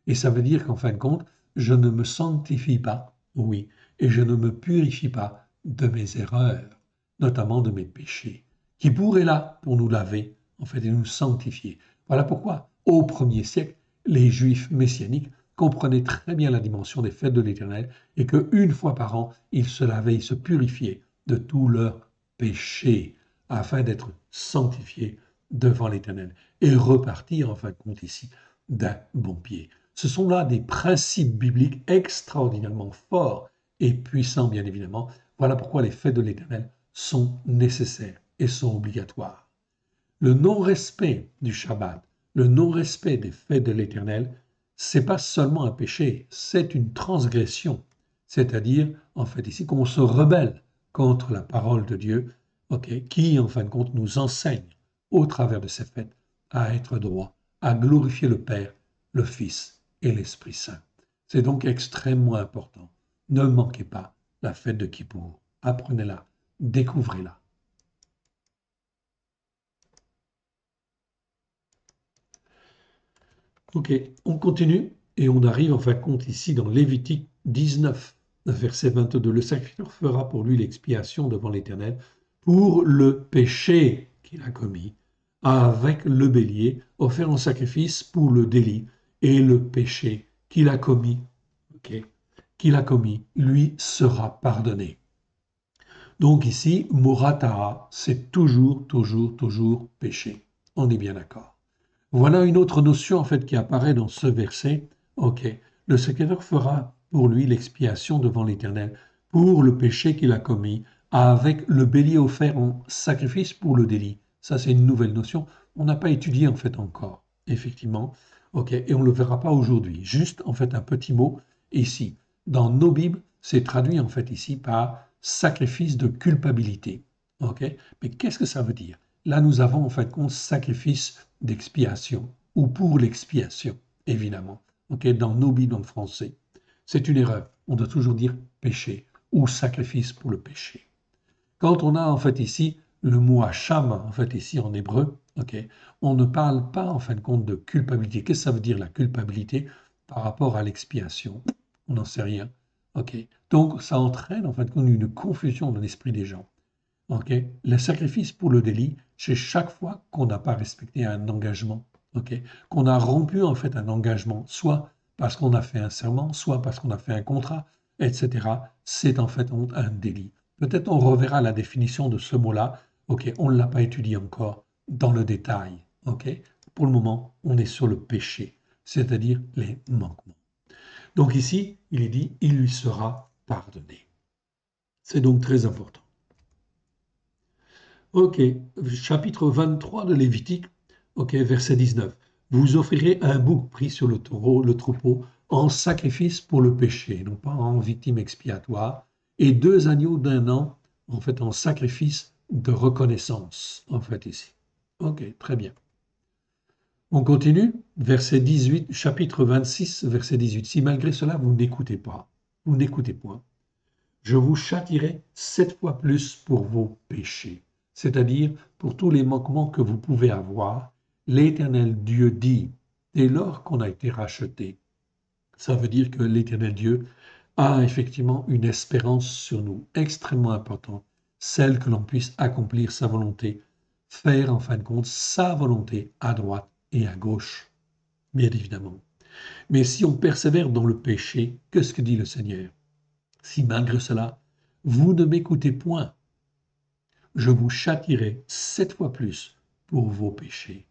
Et ça veut dire qu'en fin de compte, je ne me sanctifie pas, oui, et je ne me purifie pas de mes erreurs, notamment de mes péchés, qui pourraient là pour nous laver, en fait, et nous sanctifier. Voilà pourquoi, au 1er siècle, les Juifs messianiques comprenaient très bien la dimension des fêtes de l'Éternel et qu'une fois par an, ils se lavaient, ils se purifiaient de tous leurs péchés afin d'être sanctifiés devant l'Éternel et repartir, en fin de compte, ici, d'un bon pied. Ce sont là des principes bibliques extraordinairement forts et puissants, bien évidemment. Voilà pourquoi les fêtes de l'Éternel sont nécessaires et sont obligatoires. Le non-respect du Shabbat, le non-respect des fêtes de l'Éternel, c'est pas seulement un péché, c'est une transgression. C'est-à-dire, en fait, ici, qu'on se rebelle contre la parole de Dieu, ok, qui, en fin de compte, nous enseigne, au travers de ces fêtes, à être droit, à glorifier le Père, le Fils et l'Esprit Saint. C'est donc extrêmement important. Ne manquez pas la fête de Kippour. Apprenez-la, découvrez-la. Ok, on continue et on arrive en fin de compte ici dans Lévitique 19, verset 22. Le sacrificateur fera pour lui l'expiation devant l'Éternel pour le péché qu'il a commis, avec le bélier offert en sacrifice pour le délit et le péché qu'il a commis, ok, qu'il a commis, lui sera pardonné. Donc ici, Moratara, c'est toujours, toujours, toujours péché. On est bien d'accord. Voilà une autre notion en fait qui apparaît dans ce verset. Ok, le sacrificateur fera pour lui l'expiation devant l'Éternel pour le péché qu'il a commis, avec le bélier offert en sacrifice pour le délit. Ça, c'est une nouvelle notion. On n'a pas étudié en fait encore, effectivement. Ok, et on ne le verra pas aujourd'hui. Juste en fait un petit mot ici. Dans nos Bibles, c'est traduit en fait ici par sacrifice de culpabilité. Ok, mais qu'est-ce que ça veut dire? Là, nous avons en fin de compte sacrifice d'expiation ou pour l'expiation, évidemment. Ok, dans nos Bibles en français, c'est une erreur. On doit toujours dire péché ou sacrifice pour le péché. Quand on a en fait ici le mot hacham, en fait ici en hébreu, ok, on ne parle pas en fin de compte de culpabilité. Qu'est-ce que ça veut dire la culpabilité par rapport à l'expiation? On n'en sait rien. Ok. Donc, ça entraîne en fin de compte une confusion dans l'esprit des gens. Ok. Le sacrifice pour le délit, c'est chaque fois qu'on n'a pas respecté un engagement, ok, qu'on a rompu en fait un engagement, soit parce qu'on a fait un serment, soit parce qu'on a fait un contrat, etc. C'est en fait un délit. Peut-être on reverra la définition de ce mot-là. Ok, on ne l'a pas étudié encore dans le détail. Ok. Pour le moment, on est sur le péché, c'est-à-dire les manquements. Donc ici, il est dit, il lui sera pardonné. C'est donc très important. Ok, chapitre 23 de Lévitique, ok, verset 19. Vous offrirez un bouc pris sur le taureau, le troupeau, en sacrifice pour le péché, non pas en victime expiatoire, et 2 agneaux d'1 an, en fait, en sacrifice de reconnaissance, en fait, ici. Ok, très bien. On continue, verset 18, chapitre 26, verset 18. Si malgré cela vous n'écoutez pas, vous n'écoutez point, je vous châtierai 7 fois plus pour vos péchés, c'est-à-dire pour tous les manquements que vous pouvez avoir. L'Éternel Dieu dit, dès lors qu'on a été racheté, ça veut dire que l'Éternel Dieu a effectivement une espérance sur nous extrêmement importante, celle que l'on puisse accomplir sa volonté, faire en fin de compte sa volonté à droite et à gauche, bien évidemment. Mais si on persévère dans le péché, qu'est-ce que dit le Seigneur? Si malgré cela, vous ne m'écoutez point, je vous châtierai 7 fois plus pour vos péchés.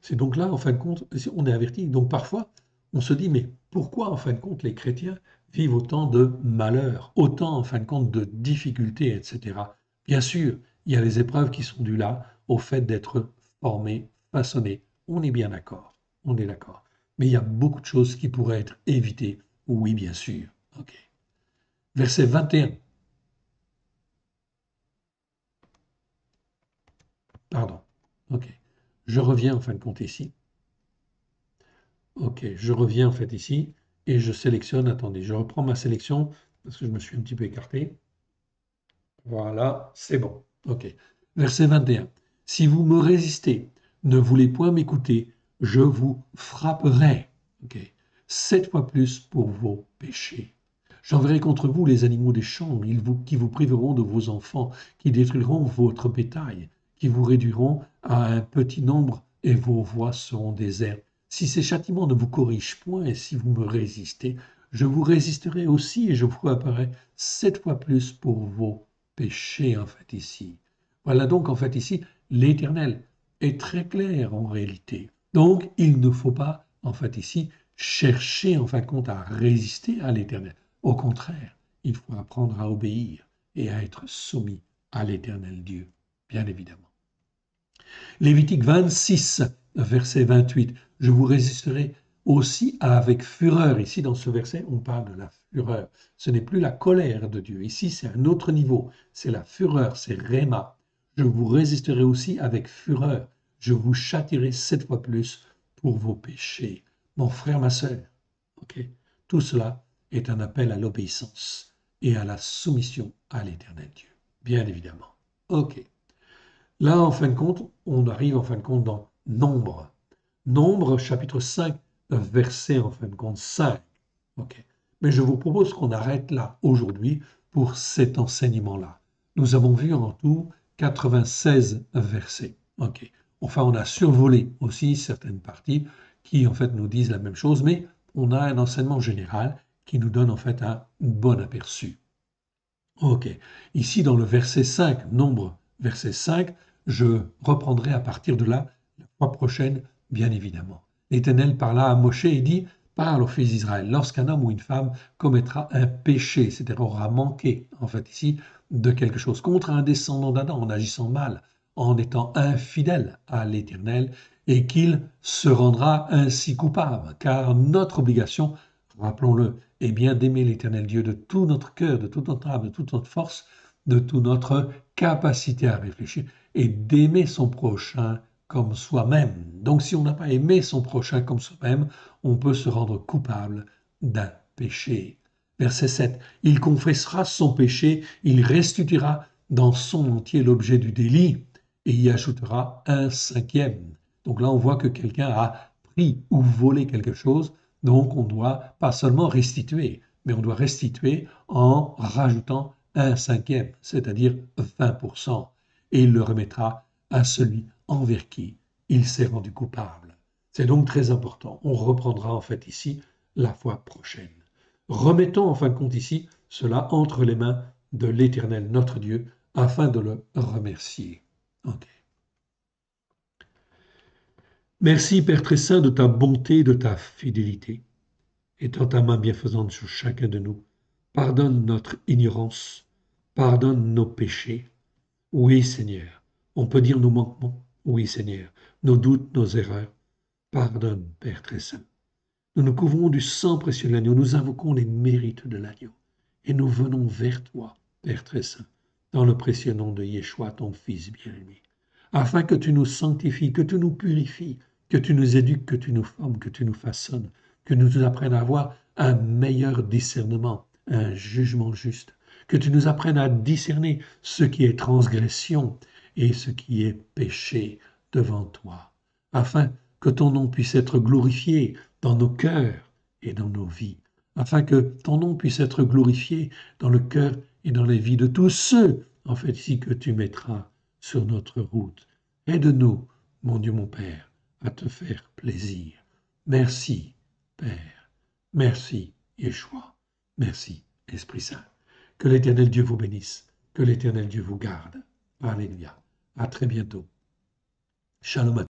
C'est donc là, en fin de compte, on est averti. Donc parfois, on se dit, mais pourquoi, en fin de compte, les chrétiens vivent autant de malheurs, autant, en fin de compte, de difficultés, etc. Bien sûr, il y a les épreuves qui sont dues là au fait d'être formés, façonnés. On est bien d'accord, on est d'accord. Mais il y a beaucoup de choses qui pourraient être évitées. Oui, bien sûr. Ok. Verset 21. Pardon. Ok. Je reviens en fin de compte ici. Ok, je reviens en fait ici et je sélectionne. Attendez, je reprends ma sélection parce que je me suis un petit peu écarté. Voilà, c'est bon. Ok. Verset 21. Si vous me résistez, ne voulez point m'écouter, je vous frapperai. Ok. 7 fois plus pour vos péchés. J'enverrai contre vous les animaux des champs, qui vous priveront de vos enfants, qui détruiront votre bétail, qui vous réduiront à un petit nombre, et vos voies seront désertes. Si ces châtiments ne vous corrigent point, et si vous me résistez, je vous résisterai aussi, et je vous frapperai 7 fois plus pour vos péchés, en fait, ici. Voilà donc, en fait, ici, l'Éternel est très clair en réalité. Donc, il ne faut pas, en fait, ici, chercher, en fin de compte, à résister à l'Éternel. Au contraire, il faut apprendre à obéir et à être soumis à l'Éternel Dieu, bien évidemment. Lévitique 26, verset 28. Je vous résisterai aussi avec fureur. Ici, dans ce verset, on parle de la fureur. Ce n'est plus la colère de Dieu. Ici, c'est un autre niveau. C'est la fureur, c'est Réma. Je vous résisterai aussi avec fureur. Je vous châtierai 7 fois plus pour vos péchés. Mon frère, ma sœur, ok, tout cela est un appel à l'obéissance et à la soumission à l'Éternel Dieu, bien évidemment. Ok. Là, en fin de compte, on arrive en fin de compte dans Nombre. Nombre, chapitre 5, verset en fin de compte 5. Ok. Mais je vous propose qu'on arrête là aujourd'hui pour cet enseignement-là. Nous avons vu en tout 96 versets. Ok. Enfin, on a survolé aussi certaines parties qui en fait nous disent la même chose, mais on a un enseignement général qui nous donne en fait un bon aperçu. Ok. Ici, dans le verset 5, Nombre, verset 5, je reprendrai à partir de là la fois prochaine, bien évidemment. L'Éternel parla à Moshe et dit, parle aux fils d'Israël, lorsqu'un homme ou une femme commettra un péché, c'est-à-dire aura manqué, en fait ici, de quelque chose contre un descendant d'Adam en agissant mal, en étant infidèle à l'Éternel, et qu'il se rendra ainsi coupable, car notre obligation, rappelons-le, est bien d'aimer l'Éternel Dieu de tout notre cœur, de toute notre âme, de toute notre force, de toute notre capacité à réfléchir, et d'aimer son prochain comme soi-même. Donc si on n'a pas aimé son prochain comme soi-même, on peut se rendre coupable d'un péché. Verset 7. Il confessera son péché, il restituera dans son entier l'objet du délit et y ajoutera un cinquième. Donc là, on voit que quelqu'un a pris ou volé quelque chose, donc on doit pas seulement restituer, mais on doit restituer en rajoutant un cinquième, c'est-à-dire 20%, et il le remettra à celui envers qui il s'est rendu coupable. C'est donc très important. On reprendra en fait ici la fois prochaine. Remettons en fin de compte ici cela entre les mains de l'Éternel, notre Dieu, afin de le remercier. Ok. Merci, Père très saint, de ta bonté et de ta fidélité. Étends ta main bienfaisante sur chacun de nous. Pardonne notre ignorance, pardonne nos péchés. Oui, Seigneur. On peut dire nos manquements. Oui, Seigneur. Nos doutes, nos erreurs. Pardonne, Père très saint. Nous nous couvrons du sang précieux de l'agneau. Nous invoquons les mérites de l'agneau. Et nous venons vers toi, Père très saint, dans le précieux nom de Yeshua, ton Fils bien-aimé, afin que tu nous sanctifies, que tu nous purifies, que tu nous éduques, que tu nous formes, que tu nous façonnes, que nous apprennes à avoir un meilleur discernement, un jugement juste, que tu nous apprennes à discerner ce qui est transgression et ce qui est péché devant toi, afin que ton nom puisse être glorifié dans nos cœurs et dans nos vies, afin que ton nom puisse être glorifié dans le cœur et dans les vies de tous ceux, en fait, ici que tu mettras sur notre route. Aide-nous, mon Dieu, mon Père, à te faire plaisir. Merci, Père. Merci, Yeshua. Merci, Esprit Saint. Que l'Éternel Dieu vous bénisse. Que l'Éternel Dieu vous garde. Alléluia. À très bientôt. Shalom à